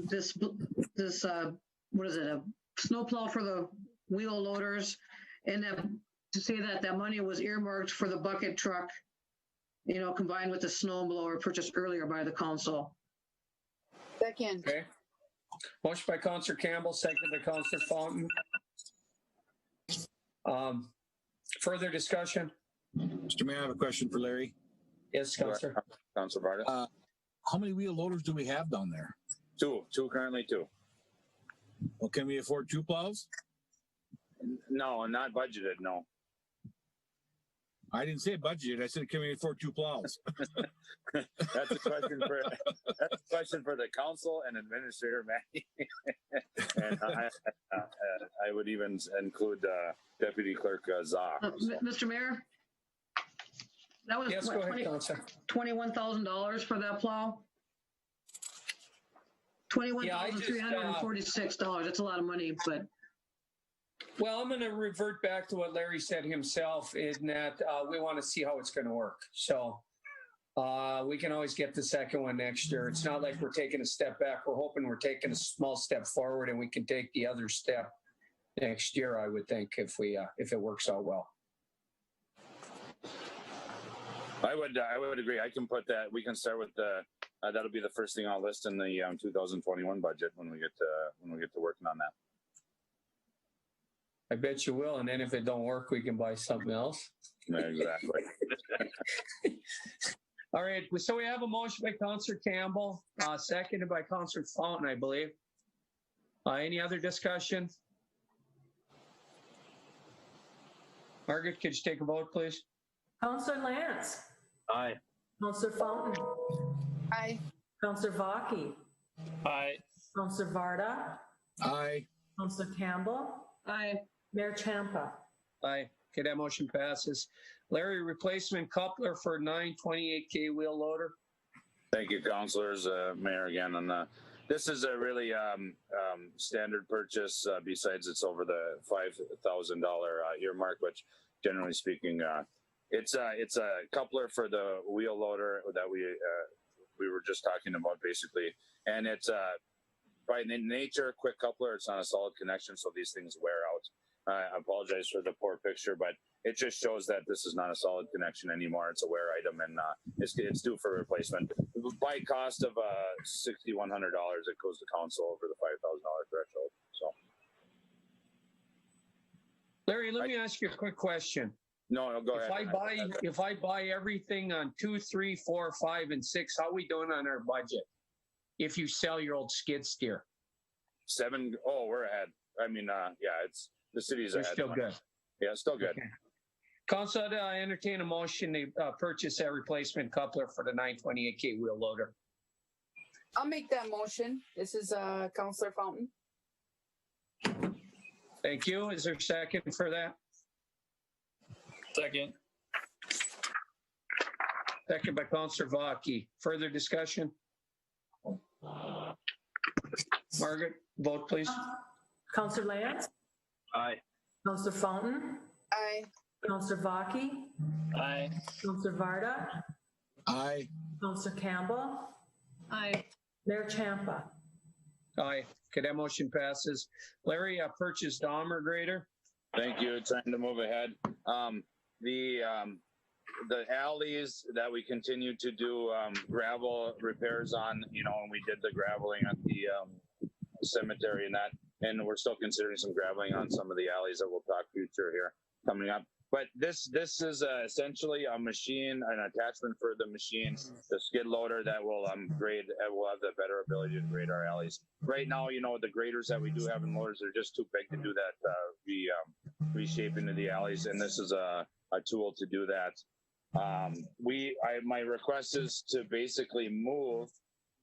this what is it, a snowplow for the wheel loaders, and to say that money was earmarked for the bucket truck, combined with the snow blower purchased earlier by the council. Second. Okay. Motion by Councillor Campbell, seconded by Councillor Fountain. Further discussion? Mr. Mayor, I have a question for Larry. Yes, Councillor. Councillor Varda. How many wheel loaders do we have down there? Two, currently two. Well, can we afford 2 plows? No, not budgeted, no. I didn't say budgeted. I said, can we afford 2 plows? That's a question for the council and administrator, Matty. And I would even include Deputy Clerk Zah. Mr. Mayor? That was Yes, go ahead, Councillor. $21,000 for that plow? $21,346. That's a lot of money, but. Well, I'm going to revert back to what Larry said himself in that we want to see how it's going to work. So we can always get the second one next year. It's not like we're taking a step back. We're hoping we're taking a small step forward and we can take the other step next year, I would think, if it works out well. I would agree. I can put that. We can start with the. That'll be the first thing I'll list in the 2021 budget when we get to working on that. I bet you will. And then if it don't work, we can buy something else. Exactly. All right. So we have a motion by Councillor Campbell, seconded by Councillor Fountain, I believe. Any other discussion? Margaret, could you take a vote, please? Councillor Lance. Aye. Councillor Fountain. Aye. Councillor Vaki. Aye. Councillor Varda. Aye. Councillor Campbell. Aye. Mayor Champa. Aye. Okay, that motion passes. Larry, replacement coupler for 928K wheel loader. Thank you, councilors, Mayor again. And this is a really standard purchase. Besides, it's over the $5,000 earmark, which, generally speaking, it's a coupler for the wheel loader that we were just talking about, basically. And it's by nature, quick coupler. It's not a solid connection, so these things wear out. I apologize for the poor picture, but it just shows that this is not a solid connection anymore. It's a wear item, and it's due for replacement. By cost of $6,100, it goes to council over the $5,000 threshold. So, Larry, let me ask you a quick question. No, go ahead. If I buy everything on 2, 3, 4, 5, and 6, how are we doing on our budget? If you sell your old skid steer, 7. Oh, we're ahead. I mean, yeah, it's the city's ahead. Still good. Yeah, still good. Okay. Council, I entertain a motion to purchase that replacement coupler for the 928K wheel loader. I'll make that motion. This is Councillor Fountain. Thank you. Is there a second for that? Second. Second by Councillor Vaki. Further discussion? Margaret, vote please. Councillor Lance. Aye. Councillor Fountain. Aye. Councillor Vaki. Aye. Councillor Varda. Aye. Councillor Campbell. Aye. Mayor Champa. Aye. Okay, that motion passes. Larry, purchased Dahmer grader. Thank you. Trying to move ahead. The alleys that we continue to do gravel repairs on, and we did the graveling at the cemetery and we're still considering some graveling on some of the alleys that we'll talk future here coming up. But this is essentially a machine, an attachment for the machine, the skid loader that will grade, will have the better ability to grade our alleys. Right now, the graders that we do have in loaders are just too big to do that reshaping of the alleys, and this is a tool to do that. My request is to basically move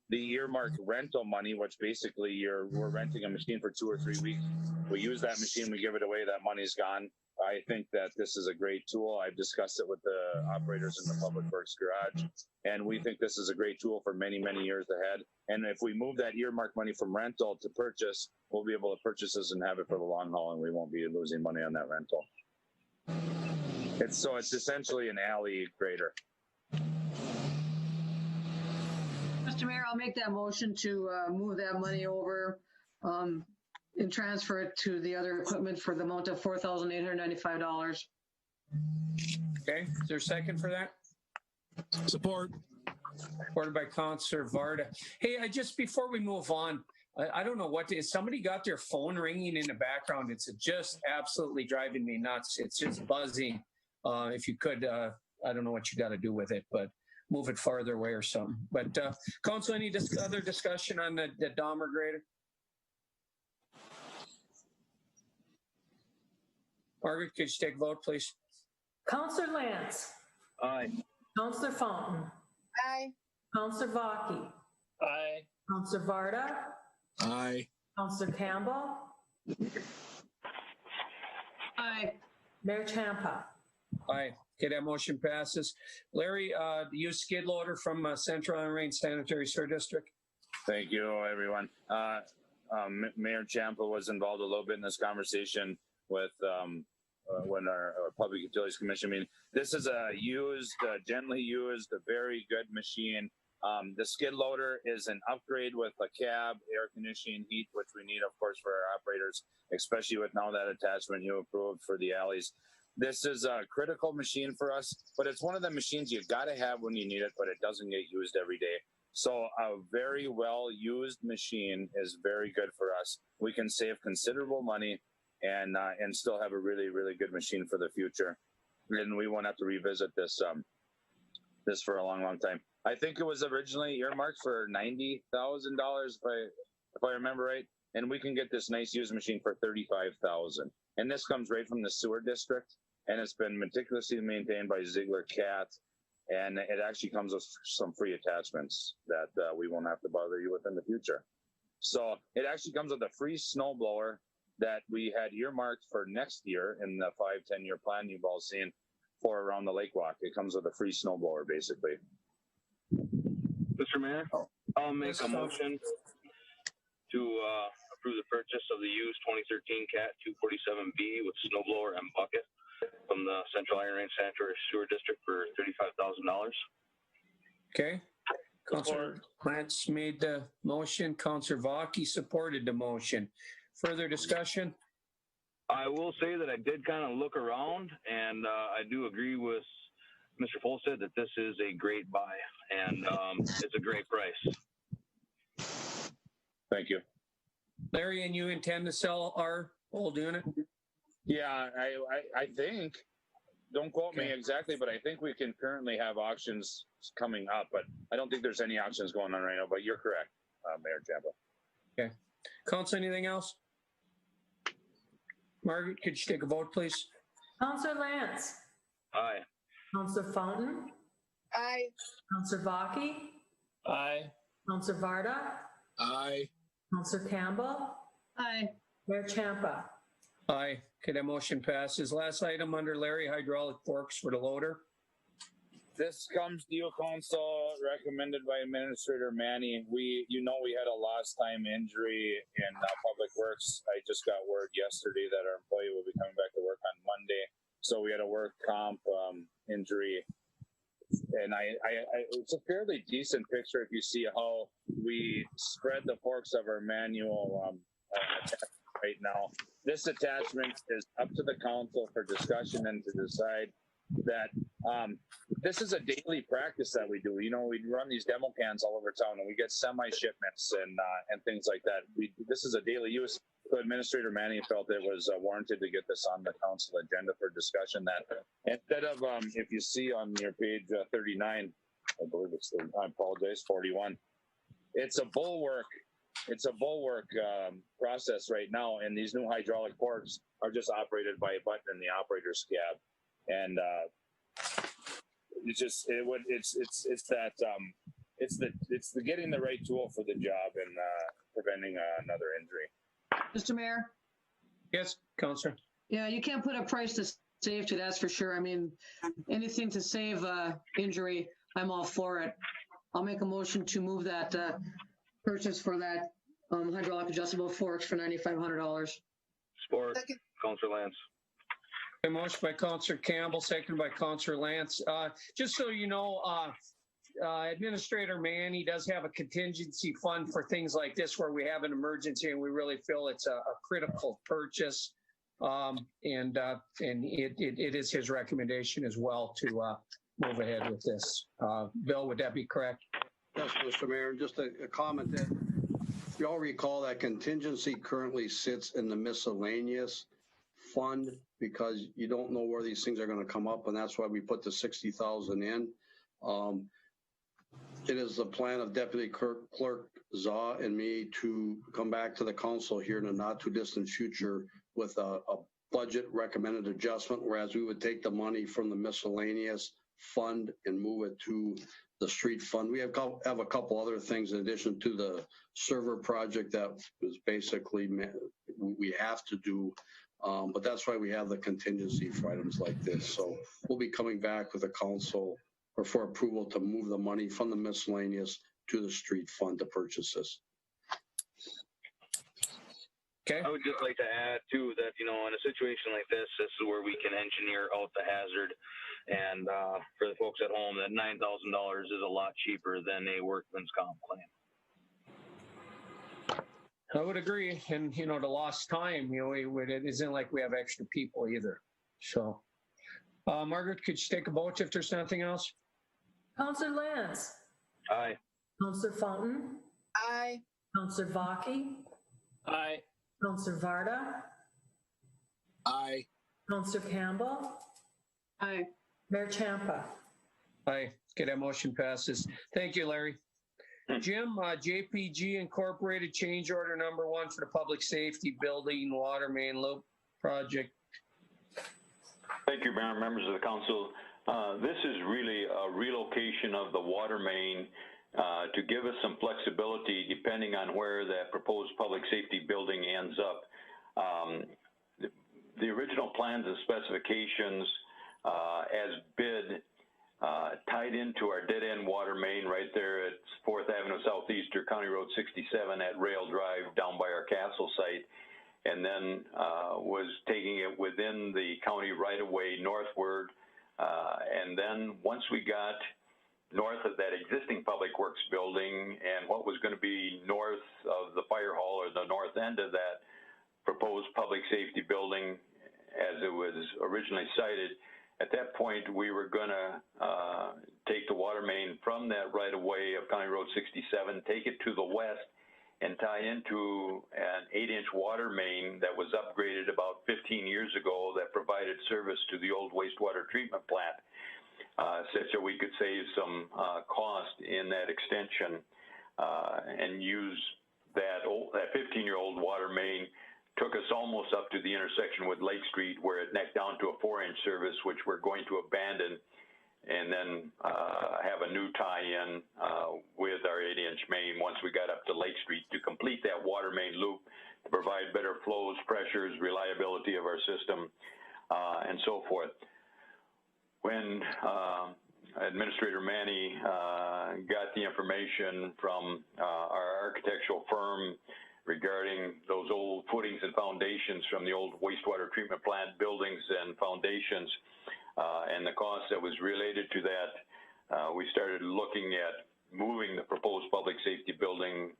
the earmarked rental money, which basically we're renting a machine for 2 or 3 weeks. We use that machine, we give it away, that money's gone. I think that this is a great tool. I've discussed it with the operators in the Public Works Garage, and we think this is a great tool for many, many years ahead. And if we move that earmarked money from rental to purchase, we'll be able to purchase this and have it for the long haul, and we won't be losing money on that rental. It's essentially an alley grader. Mr. Mayor, I'll make that motion to move that money over and transfer it to the other equipment for the amount of $4,895. Okay, is there a second for that? Support. Supported by Councillor Varda. Hey, before we move on, I don't know what somebody got their phone ringing in the background. It's just absolutely driving me nuts. It's just buzzing. If you could, I don't know what you got to do with it, but move it farther away or something. But council, any other discussion on the Dahmer grader? Margaret, could you take a vote, please? Councillor Lance. Aye. Councillor Fountain. Aye. Councillor Vaki. Aye. Councillor Varda. Aye. Councillor Campbell. Aye. Mayor Champa. Aye. Okay, that motion passes. Larry, the used skid loader from Central and Range Sanitary Sewer District. Thank you, everyone. Mayor Champa was involved a little bit in this conversation with when our Public Utilities Commission meeting. This is a used, gently used, a very good machine. The skid loader is an upgrade with a cab, air conditioning, heat, which we need, of course, for our operators, especially with now that attachment you approved for the alleys. This is a critical machine for us, but it's one of the machines you got to have when you need it, but it doesn't get used every day. So a very well used machine is very good for us. We can save considerable money and still have a really, really good machine for the future. And we won't have to revisit this this for a long, long time. I think it was originally earmarked for $90,000 if I remember right, and we can get this nice used machine for $35,000. And this comes right from the sewer district, and it's been meticulously maintained by Ziegler Cat, and it actually comes with some free attachments that we won't have to bother you with in the future. So it actually comes with a free snow blower that we had earmarked for next year in the 5-10 year plan you've all seen for around the lake walk. It comes with a free snow blower, basically. Mr. Mayor, I'll make a motion to approve the purchase of the used 2013 Cat 247B with snowblower and bucket from the Central Iron Range Sanitary Sewer District for $35,000. Okay. Councillor Lance made the motion. Councillor Vaki supported the motion. Further discussion? I will say that I did kind of look around, and I do agree with Mr. Folstead that this is a great buy, and it's a great price. Thank you. Larry, and you intend to sell our old unit? Yeah, I think, don't quote me exactly, but I think we can currently have auctions coming up, but I don't think there's any auctions going on right now, but you're correct, Mayor Champa. Okay. Council, anything else? Margaret, could you take a vote, please? Councillor Lance. Aye. Councillor Fountain. Aye. Councillor Vaki. Aye. Councillor Varda. Aye. Councillor Campbell. Aye. Mayor Champa. Aye. Okay, that motion passes. Last item under Larry, hydraulic forks for the loader. This comes to you, Council, recommended by Administrator Manny. We had a lost time injury in Public Works. I just got word yesterday that our employee will be coming back to work on Monday. So we had a work comp injury. And it's a fairly decent picture if you see how we spread the forks of our manual attachment right now. This attachment is up to the council for discussion and to decide that this is a daily practice that we do. You know, we run these demo cans all over town, and we get semi shipments and things like that. This is a daily use. So Administrator Manning felt it was warranted to get this on the council agenda for discussion. That instead of if you see on your page 39, I believe it's I apologize, 41. It's a bulwark. It's a bulwark process right now, and these new hydraulic forks are just operated by a button in the operator's cab. And it's the getting the right tool for the job and preventing another injury. Mr. Mayor? Yes, Councillor. Yeah, you can't put a price to safety, that's for sure. I mean, anything to save injury, I'm all for it. I'll make a motion to move that purchase for that hydraulic adjustable forks for $9,500. Support, Councillor Lance. A motion by Councillor Campbell, seconded by Councillor Lance. Just so you know, Administrator Manny does have a contingency fund for things like this where we have an emergency and we really feel it's a critical purchase. And it is his recommendation as well to move ahead with this. Bill, would that be correct? Yes, Mr. Mayor, just a comment that you all recall that contingency currently sits in the miscellaneous fund because you don't know where these things are going to come up, and that's why we put the 60,000 in. It is the plan of Deputy Clerk Zaw and me to come back to the council here in a not too distant future with a budget recommended adjustment, whereas we would take the money from the miscellaneous fund and move it to the street fund. We have a couple other things in addition to the server project that is basically we have to do, but that's why we have the contingency for items like this. So we'll be coming back with the council or for approval to move the money from the miscellaneous to the street fund to purchase this. Okay. I would just like to add too that, you know, in a situation like this is where we can engineer out the hazard. And for the folks at home, that $9,000 is a lot cheaper than a workman's comp claim. I would agree. And, you know, the lost time, you know, it isn't like we have extra people either. So, Margaret, could you take a vote if there's nothing else? Counselor Lance. Aye. Counselor Fountain. Aye. Counselor Vaki. Aye. Counselor Varda. Aye. Counselor Campbell. Aye. Mayor Champa. Aye. Okay, that motion passes. Thank you, Larry. Jim, JPG Incorporated change order number 1 for the public safety building water main loop project. Thank you, Mayor, members of the council. This is really a relocation of the water main to give us some flexibility depending on where that proposed public safety building ends up. The original plans and specifications as bid tied into our dead-end water main right there at 4th Avenue Southeastern, County Road 67 at Rail Drive down by our castle site, and then was taking it within the county right-of-way northward. And then once we got north of that existing Public Works building and what was going to be north of the fire hall or the north end of that proposed public safety building as it was originally cited, at that point we were going to take the water main from that right-of-way of County Road 67, take it to the west, and tie into an 8-inch water main that was upgraded about 15 years ago that provided service to the old wastewater treatment plant, such that we could save some cost in that extension and use that 15-year-old water main. Took us almost up to the intersection with Lake Street where it necked down to a 4-inch service, which we're going to abandon and then have a new tie-in with our 8-inch main once we got up to Lake Street to complete that water main loop to provide better flows, pressures, reliability of our system, and so forth. When Administrator Manny got the information from our architectural firm regarding those old footings and foundations from the old wastewater treatment plant buildings and foundations and the cost that was related to that, we started looking at moving the proposed public safety building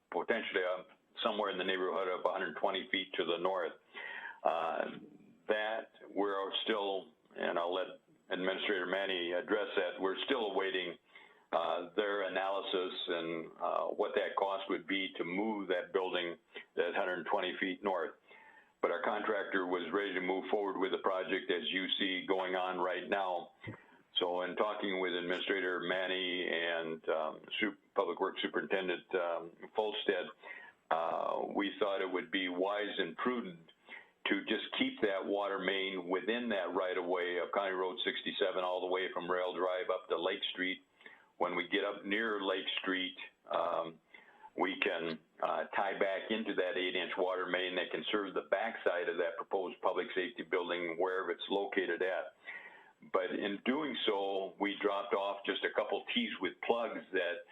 potentially up somewhere in the neighborhood of 120 feet to the north. That we're still, and I'll let Administrator Manny address that, we're still awaiting their analysis and what that cost would be to move that building that 120 feet north. But our contractor was ready to move forward with the project as you see going on right now. So in talking with Administrator Manny and Public Works Superintendent Folstead, we thought it would be wise and prudent to just keep that water main within that right-of-way of County Road 67 all the way from Rail Drive up to Lake Street. When we get up near Lake Street, we can tie back into that 8-inch water main that can serve the backside of that proposed public safety building wherever it's located at. But in doing so, we dropped off just a couple T's with plugs that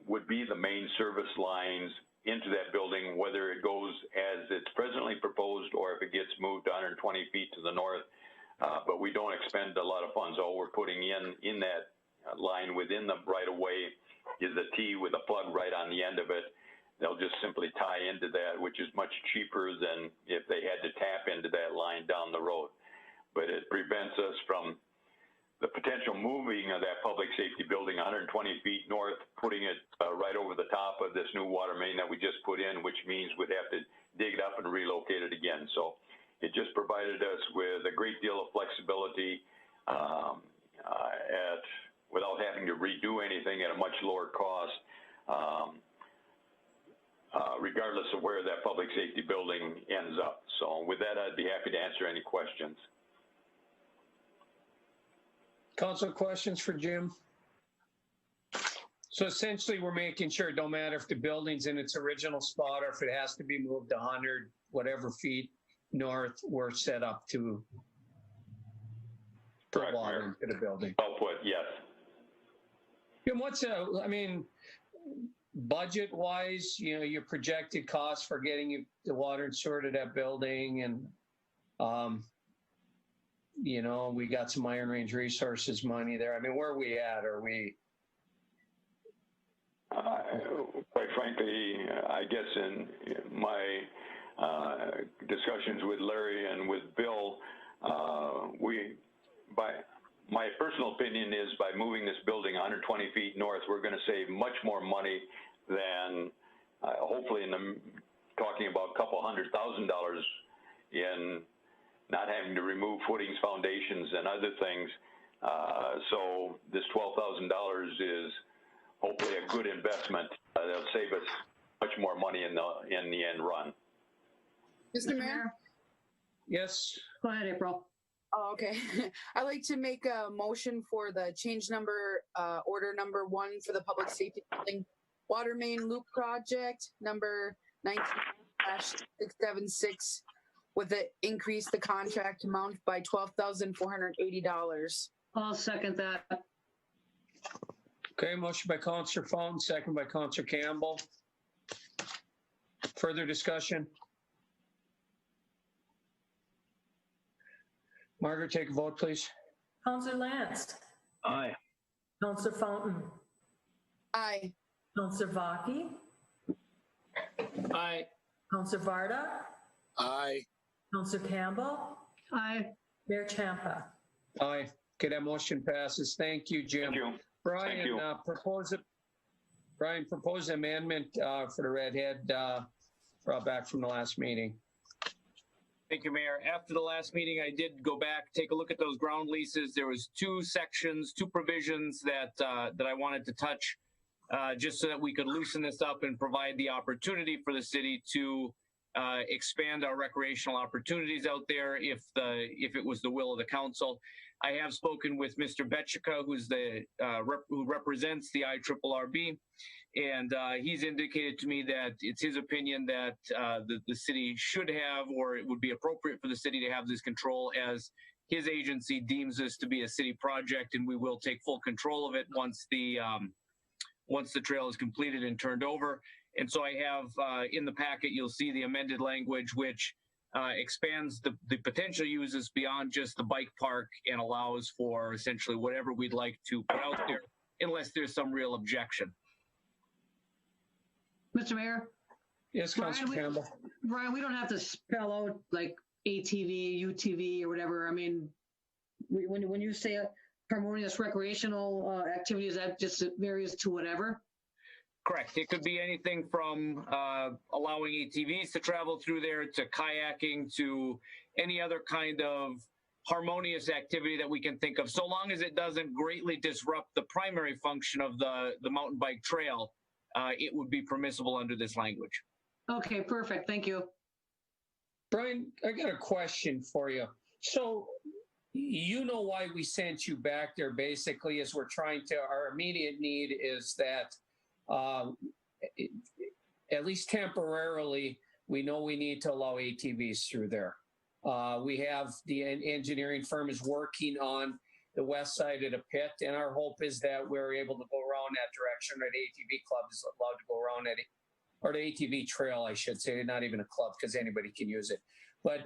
would be the main service lines into that building, whether it goes as it's presently proposed or if it gets moved 120 feet to the north. But we don't expend a lot of funds. All we're putting in that line within the right-of-way is a T with a plug right on the end of it. They'll just simply tie into that, which is much cheaper than if they had to tap into that line down the road. But it prevents us from the potential moving of that public safety building 120 feet north, putting it right over the top of this new water main that we just put in, which means we'd have to dig it up and relocate it again. So it just provided us with a great deal of flexibility without having to redo anything at a much lower cost, regardless of where that public safety building ends up. So with that, I'd be happy to answer any questions. Council, questions for Jim? So essentially, we're making sure it don't matter if the building's in its original spot or if it has to be moved 100 whatever feet north, we're set up to put water into the building. Well put, yes. Jim, what's I mean, budget-wise, you know, your projected cost for getting the water and sewer to that building, and you know, we got some Iron Range Resources money there. I mean, where are we at? Are we? Quite frankly, I guess in my discussions with Larry and with Bill, my personal opinion is by moving this building 120 feet north, we're going to save much more money than hopefully talking about a couple $100,000 in not having to remove footings, foundations, and other things. So this $12,000 is hopefully a good investment. That'll save us much more money in the end run. Mr. Mayor? Yes. Go ahead, April. Oh, okay. I'd like to make a motion for the change number, order number 1 for the public safety building water main loop project, number 19-676, with the increase the contract amount by $12,480. I'll second that. Okay, motion by Councillor Fountain, second by Councillor Campbell. Further discussion? Margaret, take a vote, please. Councillor Lance. Aye. Councillor Fountain. Aye. Councillor Vaki. Aye. Councillor Varda. Aye. Councillor Campbell. Aye. Mayor Champa. Aye. Okay, that motion passes. Thank you, Jim. Thank you. Brian, Thank you. Brian, propose amendment for the redhead brought back from the last meeting. Thank you, Mayor. After the last meeting, I did go back, take a look at those ground leases. There was 2 sections, 2 provisions that I wanted to touch, just so that we could loosen this up and provide the opportunity for the city to expand our recreational opportunities out there if it was the will of the council. I have spoken with Mr. Betchika, who's who represents the IRRB, and he's indicated to me that it's his opinion that the city should have, or it would be appropriate for the city to have this control, as his agency deems this to be a city project, and we will take full control of it once the trail is completed and turned over. And so I have in the packet, you'll see the amended language, which expands the potential uses beyond just the bike park and allows for essentially whatever we'd like to put out there, unless there's some real objection. Mr. Mayor? Yes, Councilor Campbell. Brian, we don't have to spell out like ATV, UTV, or whatever. I mean, when you say harmonious recreational activities, that just varies to whatever? Correct. It could be anything from allowing ATVs to travel through there, to kayaking, to any other kind of harmonious activity that we can think of, so long as it doesn't greatly disrupt the primary function of the mountain bike trail. It would be permissible under this language. Okay, perfect. Thank you. Brian, I got a question for you. So you know why we sent you back there basically is we're trying to, our immediate need is that at least temporarily, we know we need to allow ATVs through there. We have the engineering firm is working on the west side of the pit, and our hope is that we're able to go around that direction, or the ATV club is allowed to go around it, or the ATV trail, I should say, not even a club because anybody can use it. But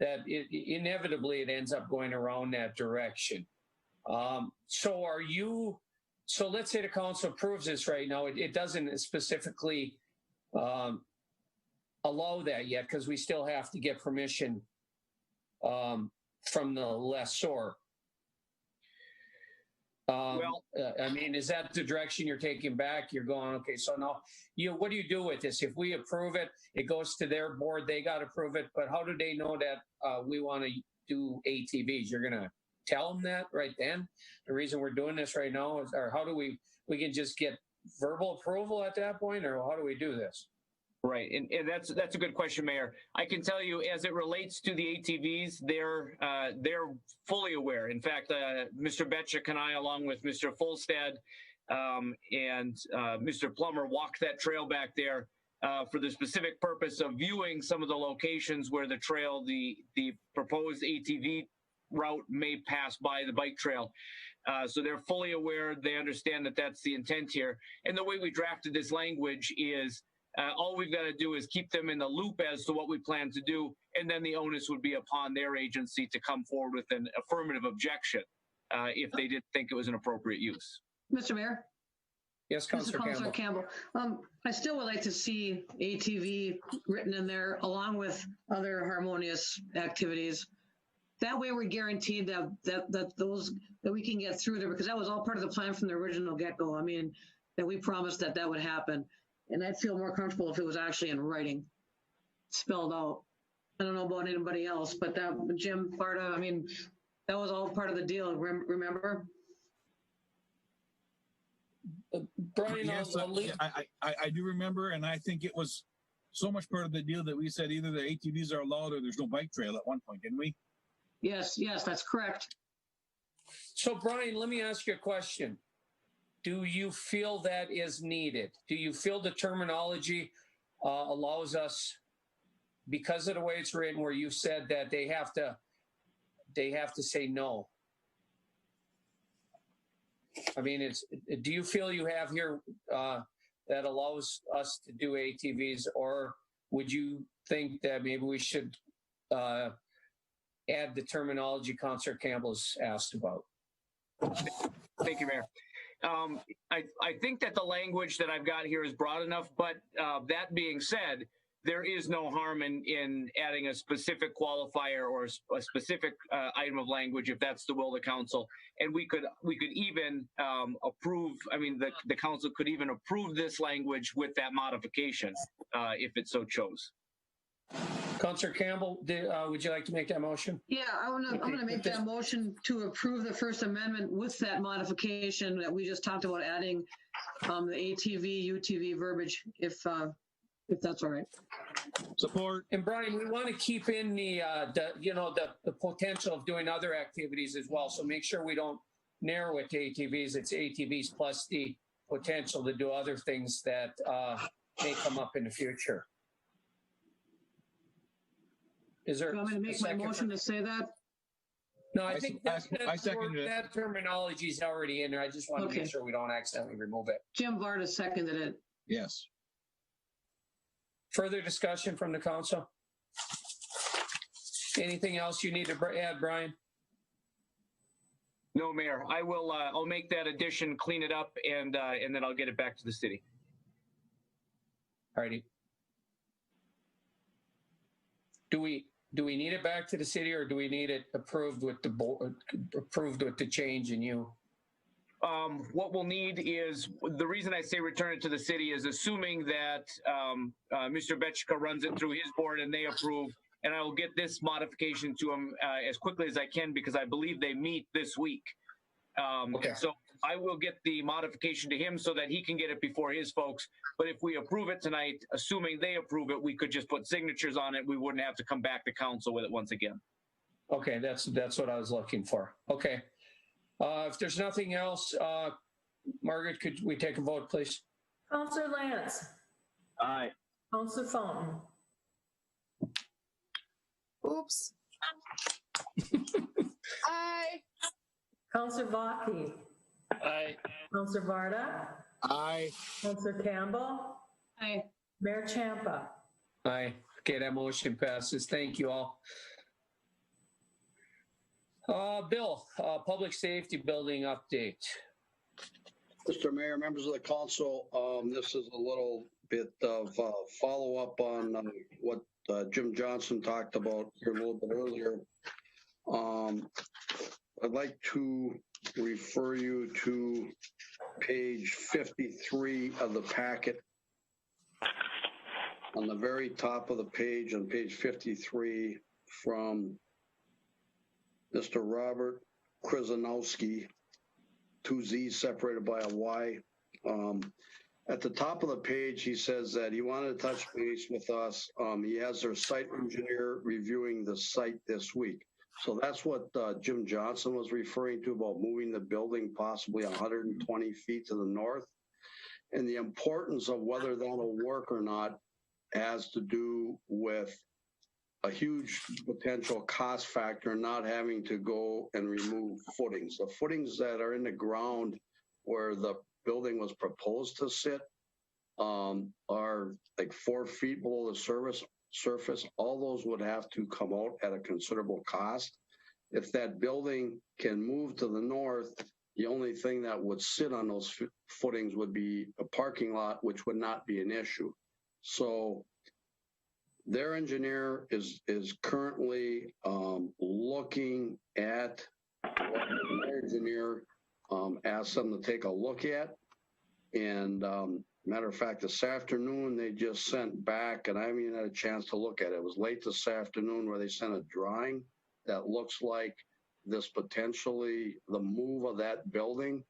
that inevitably it ends up going around that direction. So let's say the council approves this right now. It doesn't specifically allow that yet because we still have to get permission from the lessor. I mean, is that the direction you're taking back? You're going, okay, so now, what do you do with this? If we approve it, it goes to their board, they got to approve it, but how do they know that we want to do ATVs? You're going to tell them that right then? The reason we're doing this right now is, or how do we can just get verbal approval at that point, or how do we do this? Right, and that's a good question, Mayor. I can tell you, as it relates to the ATVs, they're fully aware. In fact, Mr. Betchik and I, along with Mr. Fulstad and Mr. Plummer, walked that trail back there for the specific purpose of viewing some of the locations where the trail, the proposed ATV route may pass by the bike trail. So they're fully aware. They understand that that's the intent here. And the way we drafted this language is all we've got to do is keep them in the loop as to what we plan to do, and then the onus would be upon their agency to come forward with an affirmative objection if they didn't think it was an appropriate use. Mr. Mayor? Yes, Councilor Campbell. I still would like to see ATV written in there along with other harmonious activities. That way we're guaranteed that we can get through there, because that was all part of the plan from the original get-go. I mean, that we promised that would happen. And I'd feel more comfortable if it was actually in writing, spelled out. I don't know about anybody else, but that, Jim, Barta, I mean, that was all part of the deal, remember? Brian, yes, I do remember, and I think it was so much part of the deal that we said either the ATVs are allowed or there's no bike trail at one point, didn't we? Yes, that's correct. So, Brian, let me ask you a question. Do you feel that is needed? Do you feel the terminology allows us, because of the way it's written, where you said that they have to say no? I mean, do you feel you have here that allows us to do ATVs, or would you think that maybe we should add the terminology Councilor Campbell's asked about? Thank you, Mayor. I think that the language that I've got here is broad enough, but that being said, there is no harm in adding a specific qualifier or a specific item of language if that's the will of the council. And we could even approve, I mean, the council could even approve this language with that modification if it so chose. Councilor Campbell, would you like to make that motion? Yeah, I'm gonna make that motion to approve the First Amendment with that modification that we just talked about, adding the ATV, UTV verbiage, if that's all right. Support. And Brian, we want to keep in the potential of doing other activities as well. So make sure we don't narrow it to ATVs. It's ATVs plus the potential to do other things that may come up in the future. Is there? Do you want me to make my motion to say that? No, I think I seconded it. That terminology is already in there. I just want to make sure we don't accidentally remove it. Jim Varda seconded it. Yes. Further discussion from the council? Anything else you need to add, Brian? No, Mayor. I will. I'll make that addition, clean it up, and then I'll get it back to the city. Alrighty. Do we need it back to the city, or do we need it approved with the board, approved with the change in you? What we'll need is, the reason I say return it to the city is assuming that Mr. Betchika runs it through his board and they approve, and I will get this modification to him as quickly as I can, because I believe they meet this week. Okay. So I will get the modification to him so that he can get it before his folks. But if we approve it tonight, assuming they approve it, we could just put signatures on it. We wouldn't have to come back to council with it once again. Okay, that's what I was looking for. Okay. If there's nothing else, Margaret, could we take a vote, please? Councillor Lance. Aye. Councillor Fountain. Oops. Aye. Councillor Vaki. Aye. Councillor Varda. Aye. Councillor Campbell. Aye. Mayor Champa. Aye. Okay, that motion passes. Thank you all. Bill, public safety building update. Mr. Mayor, members of the council, this is a little bit of follow-up on what Jim Johnson talked about here a little bit earlier. I'd like to refer you to page 53 of the packet. On the very top of the page, on page 53, from Mr. Robert Krzyzanowski, 2 Z's separated by a Y. At the top of the page, he says that he wanted to touch base with us. He has their site engineer reviewing the site this week. So that's what Jim Johnson was referring to about moving the building possibly 120 feet to the north. And the importance of whether that'll work or not has to do with a huge potential cost factor, not having to go and remove footings. The footings that are in the ground where the building was proposed to sit are like 4 feet below the surface. All those would have to come out at a considerable cost. If that building can move to the north, the only thing that would sit on those footings would be a parking lot, which would not be an issue. So their engineer is currently looking at what their engineer asked them to take a look at. And matter of fact, this afternoon, they just sent back, and I haven't even had a chance to look at it. It was late this afternoon where they sent a drawing that looks like this potentially, the move of that building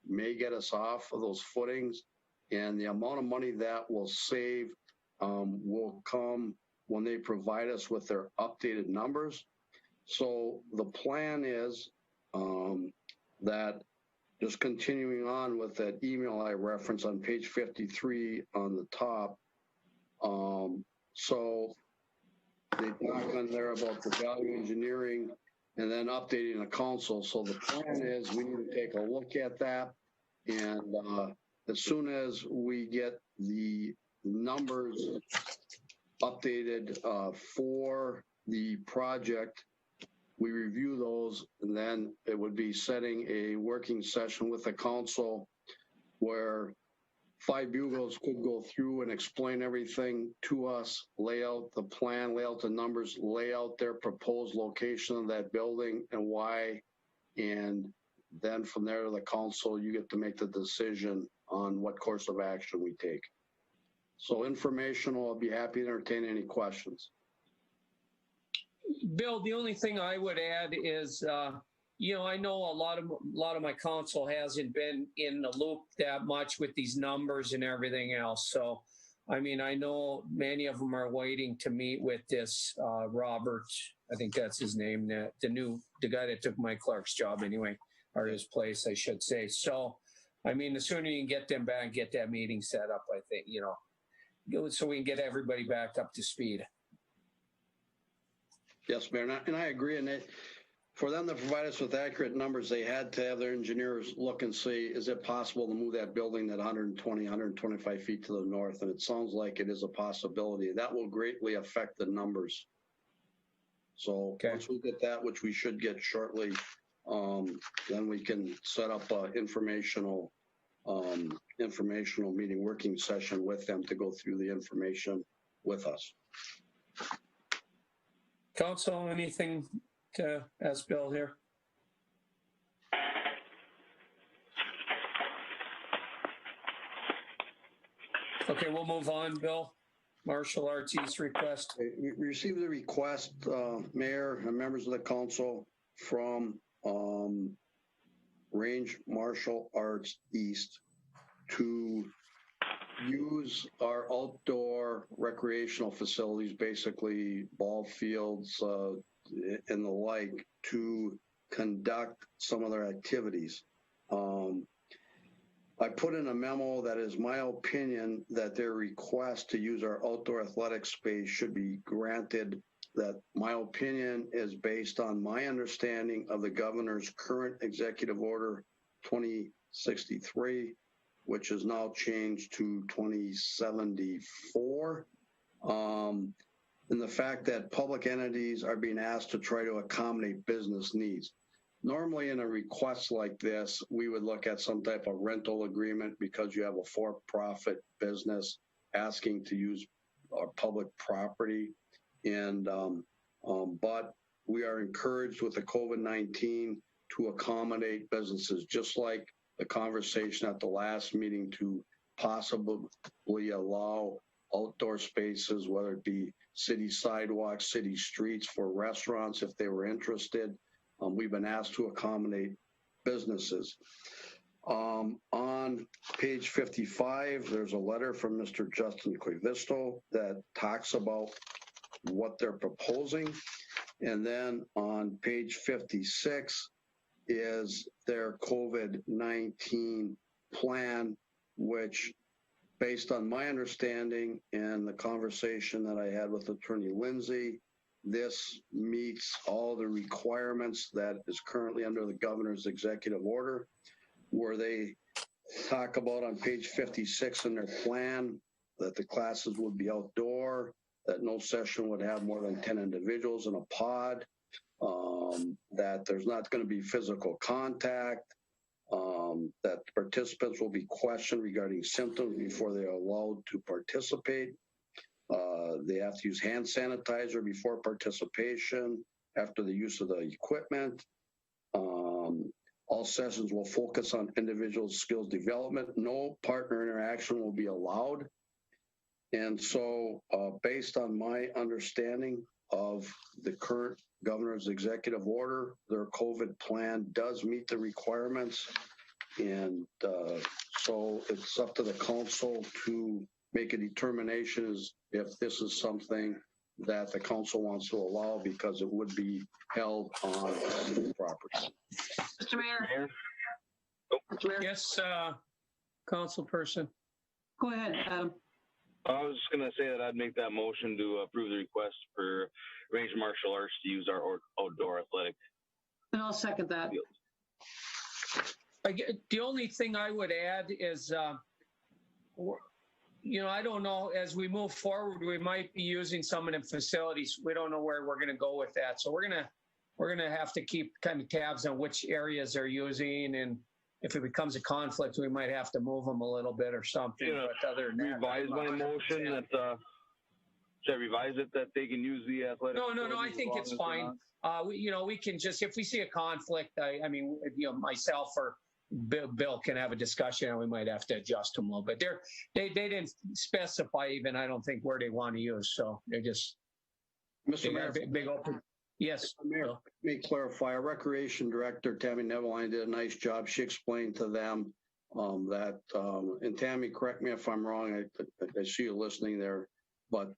may get us off of those footings. And the amount of money that will save will come when they provide us with their updated numbers. So the plan is that, just continuing on with that email I referenced on page 53 on the top. So they talk on there about the value engineering and then updating the council. So the plan is we need to take a look at that. And as soon as we get the numbers updated for the project, we review those, and then it would be setting a working session with the council where 5 Bugles could go through and explain everything to us, lay out the plan, lay out the numbers, lay out their proposed location of that building and why. And then from there to the council, you get to make the decision on what course of action we take. So informational, I'll be happy to entertain any questions. Bill, the only thing I would add is, I know a lot of my council hasn't been in the loop that much with these numbers and everything else. So, I mean, I know many of them are waiting to meet with this Robert, I think that's his name, the guy that took Mike Clark's job anyway, or his place, I should say. So, I mean, the sooner you can get them back, get that meeting set up, I think, so we can get everybody back up to speed. Yes, Mayor, and I agree. And for them to provide us with accurate numbers, they had to have their engineers look and see, is it possible to move that building at 120, 125 feet to the north? And it sounds like it is a possibility. That will greatly affect the numbers. So once we get that, which we should get shortly, then we can set up an informational meeting, working session with them to go through the information with us. Council, anything to ask Bill here? Okay, we'll move on, Bill. Marshall Art's request. We received a request, Mayor and members of the council, from Range Martial Arts East to use our outdoor recreational facilities, basically ball fields and the like, to conduct some of their activities. I put in a memo that is my opinion that their request to use our outdoor athletic space should be granted. That my opinion is based on my understanding of the governor's current executive order 2063, which is now changed to 2074. And the fact that public entities are being asked to try to accommodate business needs. Normally in a request like this, we would look at some type of rental agreement because you have a for-profit business asking to use our public property. And but we are encouraged with the COVID-19 to accommodate businesses, just like the conversation at the last meeting to possibly allow outdoor spaces, whether it be city sidewalks, city streets for restaurants if they were interested. We've been asked to accommodate businesses. On page 55, there's a letter from Mr. Justin Quivisto that talks about what they're proposing. And then on page 56 is their COVID-19 plan, which, based on my understanding and the conversation that I had with Attorney Lindsay, this meets all the requirements that is currently under the governor's executive order, where they talk about on page 56 in their plan that the classes would be outdoor, that no session would have more than 10 individuals in a pod, that there's not going to be physical contact, that participants will be questioned regarding symptoms before they are allowed to participate. They have to use hand sanitizer before participation, after the use of the equipment. All sessions will focus on individual skills development. No partner interaction will be allowed. And so based on my understanding of the current governor's executive order, their COVID plan does meet the requirements. And so it's up to the council to make a determination as if this is something that the council wants to allow, because it would be held on city property. Mr. Mayor. Mr. Mayor. Yes, councilperson. Go ahead, Adam. I was just going to say that I'd make that motion to approve the request for Range Martial Arts to use our outdoor athletic. And I'll second that. The only thing I would add is, I don't know, as we move forward, we might be using some of the facilities. We don't know where we're going to go with that. So we're going to have to keep kind of tabs on which areas they're using, and if it becomes a conflict, we might have to move them a little bit or something. But other than that, revise my motion that should I revise it that they can use the athletic? No. I think it's fine. We can just, if we see a conflict, I mean, myself or Bill can have a discussion, and we might have to adjust them a little bit. They didn't specify even, I don't think, where they want to use, so they're just Mr. Mayor, big open. Yes, Mayor, let me clarify. Our recreation director, Tammy Neveline, did a nice job. She explained to them that, and Tammy, correct me if I'm wrong, I see you listening there, but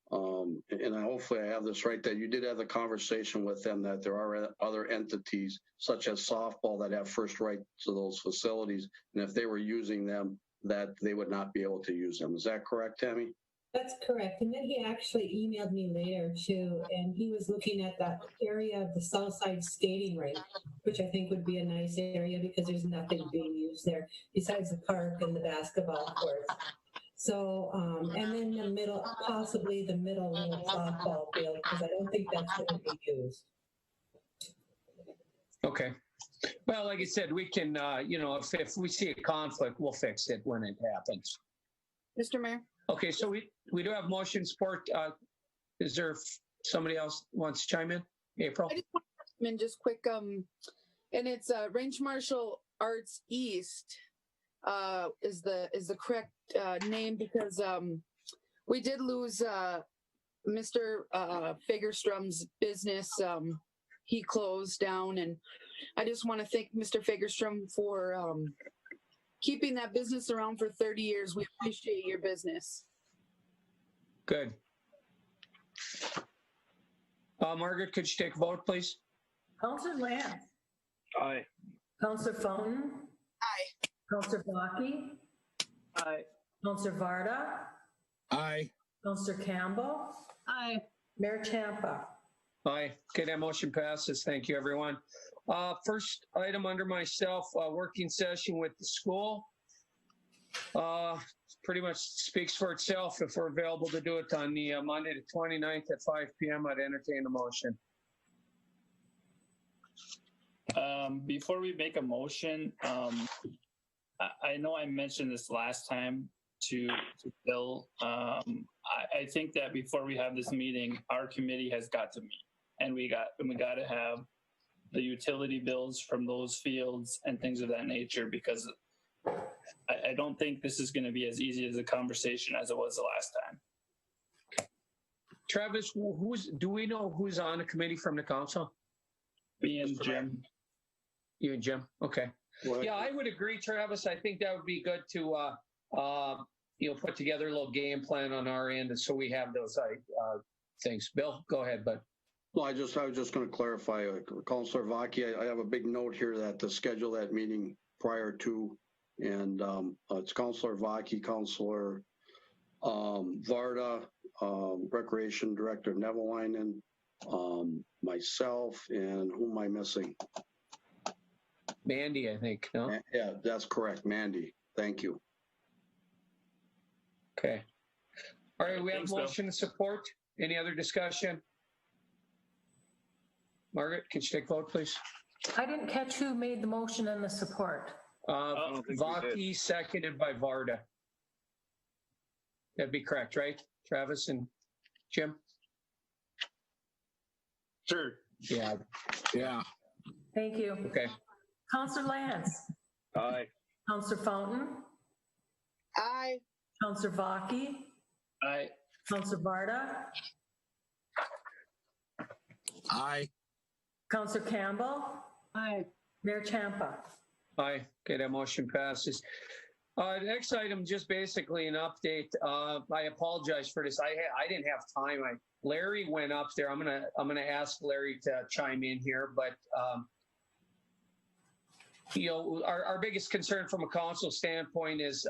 and hopefully I have this right, that you did have the conversation with them that there are other entities such as softball that have first right to those facilities, and if they were using them, that they would not be able to use them. Is that correct, Tammy? That's correct. And then he actually emailed me later too, and he was looking at that area of the south side skating rink, which I think would be a nice area because there's nothing being used there besides the park and the basketball courts. So, and then the middle, possibly the middle little softball field, because I don't think that's going to be used. Okay. Well, like I said, we can, if we see a conflict, we'll fix it when it happens. Mr. Mayor? Okay, so we do have motion support. Is there somebody else wants to chime in? April? I just want to chime in just quick, and it's Range Martial Arts East is the correct name, because we did lose Mr. Fagerstrom's business. He closed down, and I just want to thank Mr. Fagerstrom for keeping that business around for 30 years. We appreciate your business. Good. Margaret, could you take a vote, please? Councillor Lance. Aye. Councillor Fountain. Aye. Councillor Blocky. Aye. Councillor Varda. Aye. Councillor Campbell. Aye. Mayor Champa. Aye. Okay, that motion passes. Thank you, everyone. First item under myself, working session with the school. Pretty much speaks for itself. If we're available to do it on the Monday the 29th at 5 p.m., I'd entertain a motion. Before we make a motion, I know I mentioned this last time to Bill. I think that before we have this meeting, our committee has got to meet, and we got to have the utility bills from those fields and things of that nature, because I don't think this is going to be as easy as a conversation as it was the last time. Travis, do we know who's on the committee from the council? Me and Jim. You and Jim? Okay. Yeah, I would agree, Travis. I think that would be good to, put together a little game plan on our end, and so we have those things. Bill, go ahead, bud. Well, I was just going to clarify, Councilor Vaki, I have a big note here that to schedule that meeting prior to, and it's Councilor Vaki, Councilor Varda, Recreation Director Nevelainen, myself, and who am I missing? Mandy, I think, no? Yeah, that's correct, Mandy. Thank you. Okay. All right, we have Thanks, motion and support. Any other discussion? Margaret, can you take a vote, please? I didn't catch who made the motion and the support. Vaki, seconded by Varda. That'd be correct, right? Travis and Jim? Sure. Yeah. Yeah. Thank you. Okay. Councillor Lance. Aye. Councillor Fountain. Aye. Councillor Vaki. Aye. Councillor Varda. Aye. Councillor Campbell. Aye. Mayor Champa. Aye. Okay, that motion passes. The next item, just basically an update. I apologize for this. I didn't have time. Larry went up there. I'm gonna ask Larry to chime in here, but our biggest concern from a council standpoint is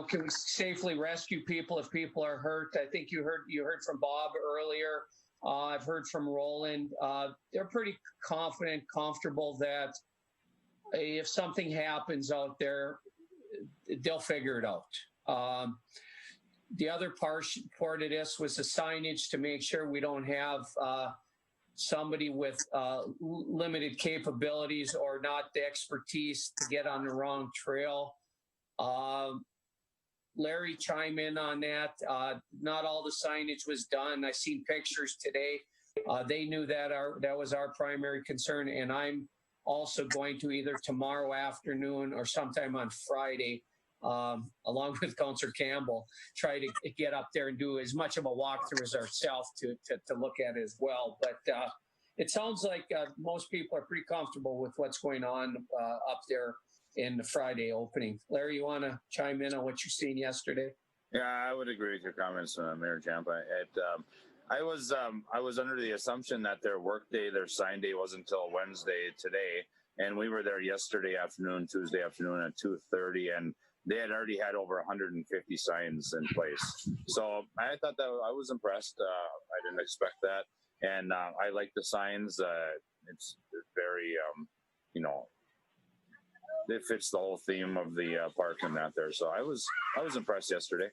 can we safely rescue people if people are hurt? I think you heard from Bob earlier. I've heard from Roland. They're pretty confident, comfortable that if something happens out there, they'll figure it out. The other part of this was the signage to make sure we don't have somebody with limited capabilities or not the expertise to get on the wrong trail. Larry, chime in on that. Not all the signage was done. I seen pictures today. They knew that that was our primary concern, and I'm also going to either tomorrow afternoon or sometime on Friday, along with Councillor Campbell, try to get up there and do as much of a walkthrough as ourselves to look at it as well. But it sounds like most people are pretty comfortable with what's going on up there in the Friday opening. Larry, you want to chime in on what you seen yesterday? Yeah, I would agree with your comments, Mayor Champa. I was under the assumption that their workday, their sign day, wasn't until Wednesday today, and we were there yesterday afternoon, Tuesday afternoon at 2:30, and they had already had over 150 signs in place. So I thought that I was impressed. I didn't expect that, and I like the signs. It's very, it fits the whole theme of the park and that there. So I was impressed yesterday.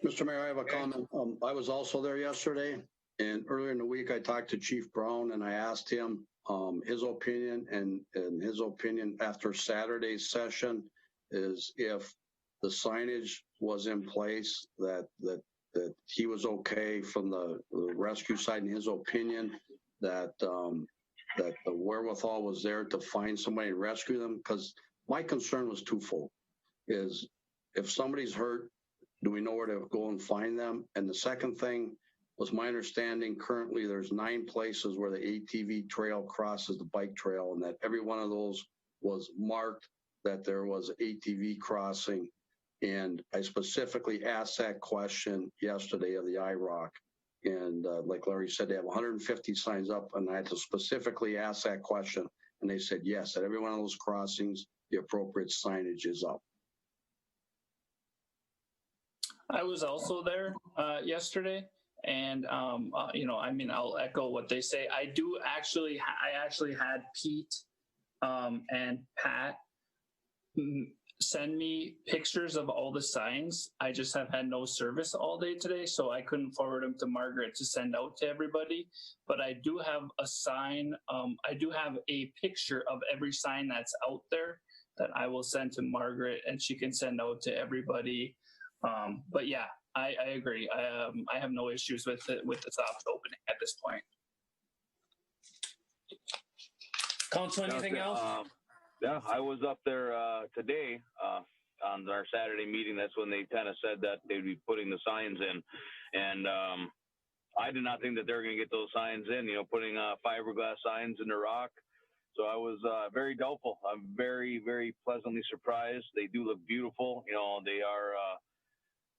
Mr. Mayor, I have a comment. I was also there yesterday, and earlier in the week, I talked to Chief Brown, and I asked him his opinion, and his opinion after Saturday's session is if the signage was in place, that he was okay from the rescue side, in his opinion, that the wherewithal was there to find somebody and rescue them. Because my concern was twofold: is if somebody's hurt, do we know where to go and find them? And the second thing was, my understanding currently there's 9 places where the ATV trail crosses the bike trail, and that every one of those was marked that there was ATV crossing. And I specifically asked that question yesterday of the IROC. And like Larry said, they have 150 signs up, and I had to specifically ask that question. And they said, yes, at every one of those crossings, the appropriate signage is up. I was also there yesterday, and I'll echo what they say. I actually had Pete and Pat send me pictures of all the signs. I just have had no service all day today, so I couldn't forward them to Margaret to send out to everybody. But I do have a sign. I do have a picture of every sign that's out there that I will send to Margaret, and she can send out to everybody But yeah, I agree. I have no issues with it, with the soft opening at this point. Council, anything else? Yeah, I was up there today on our Saturday meeting. That's when they kind of said that they'd be putting the signs in, and I did not think that they were going to get those signs in. You know, putting fiberglass signs in the rock. So I was very doubtful. I'm very, very pleasantly surprised. They do look beautiful. You know, they are.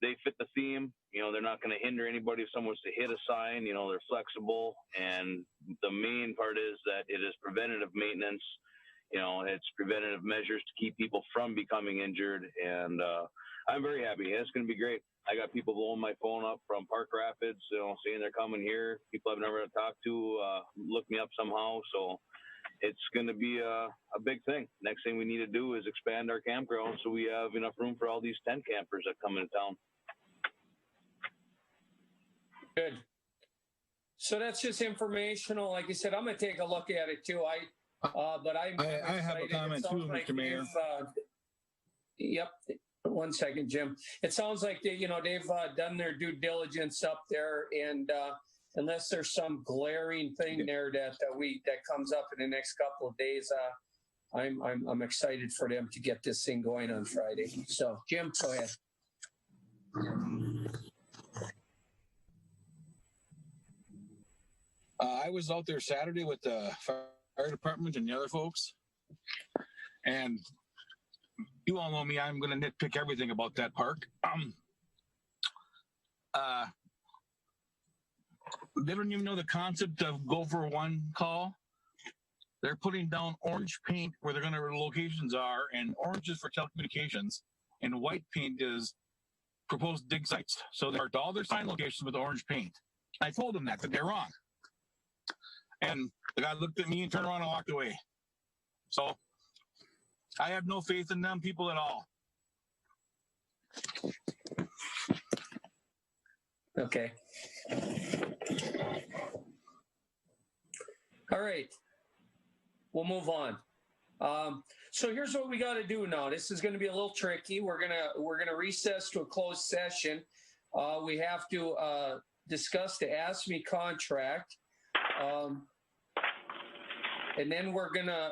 They fit the theme. You know, they're not going to hinder anybody if someone wants to hit a sign. You know, they're flexible, and the main part is that it is preventative maintenance. You know, it's preventative measures to keep people from becoming injured, and I'm very happy. It's going to be great. I got people blowing my phone up from Park Rapids, you know, saying they're coming here. People I've never talked to look me up somehow, so it's going to be a big thing. Next thing we need to do is expand our campground so we have enough room for all these tent campers that come into town. Good. So that's just informational. Like I said, I'm going to take a look at it too. But I have a comment too, Mr. Mayor. Yep. 1 second, Jim. It sounds like they've done their due diligence up there, and unless there's some glaring thing there that comes up in the next couple of days, I'm excited for them to get this thing going on Friday. So, Jim, go ahead. I was out there Saturday with the fire department and the other folks, and you all know me, I'm going to nitpick everything about that park. They don't even know the concept of go for one call. They're putting down orange paint where they're going to locations are, and orange is for telecommunications, and white paint is proposed dig sites. So they marked all their sign locations with orange paint. I told them that they're wrong. And the guy looked at me and turned around and walked away. So I have no faith in them people at all. Okay. All right. We'll move on. So here's what we got to do now. This is going to be a little tricky. We're gonna recess to a closed session. We have to discuss the ASME contract. And then we're gonna,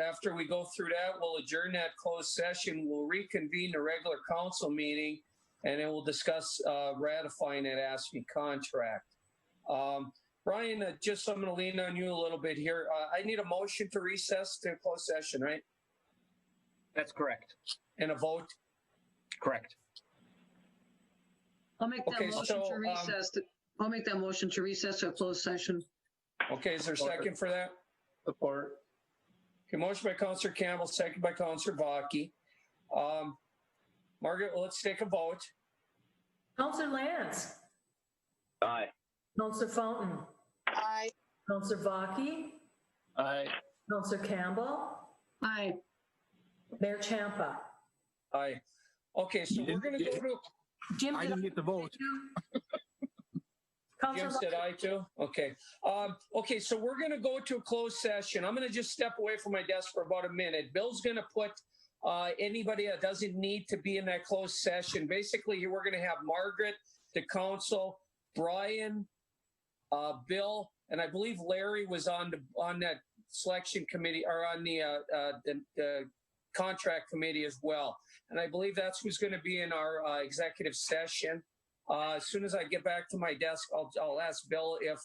after we go through that, we'll adjourn that closed session. We'll reconvene the regular council meeting, and then we'll discuss ratifying that ASME contract. Brian, just I'm gonna lean on you a little bit here. I need a motion to recess to closed session, right? That's correct. And a vote? Correct. I'll make that motion to recess. I'll make that motion to recess to a closed session. Okay, is there a second for that? Support. Okay, motion by Councillor Campbell, second by Councillor Vaki. Margaret, let's take a vote. Councillor Lance. Aye. Councillor Fountain. Aye. Councillor Vaki. Aye. Councillor Campbell. Aye. Mayor Champa. Aye. Okay, so we're going to go to... Jim, I didn't get the vote. Jim said aye too? Okay. Okay, so we're going to go to a closed session. I'm going to just step away from my desk for about a minute. Bill's going to put anybody that doesn't need to be in that closed session. Basically, we're going to have Margaret, the council, Brian, Bill, and I believe Larry was on that selection committee, or on the contract committee as well. And I believe that's who's going to be in our executive session. As soon as I get back to my desk, I'll ask Bill if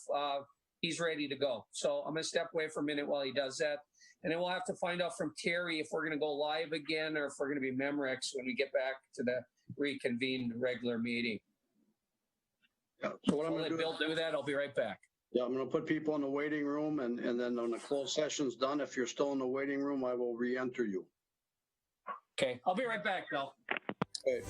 he's ready to go. So I'm going to step away for a minute while he does that. And then we'll have to find out from Terry if we're going to go live again or if we're going to be Memorex when we get back to the reconvened regular meeting. Yeah. So what I'm going to let Bill do that. I'll be right back. Yeah, I'm going to put people in the waiting room, and then when the closed session's done, if you're still in the waiting room, I will re-enter you. Okay. I'll be right back, Bill. Okay.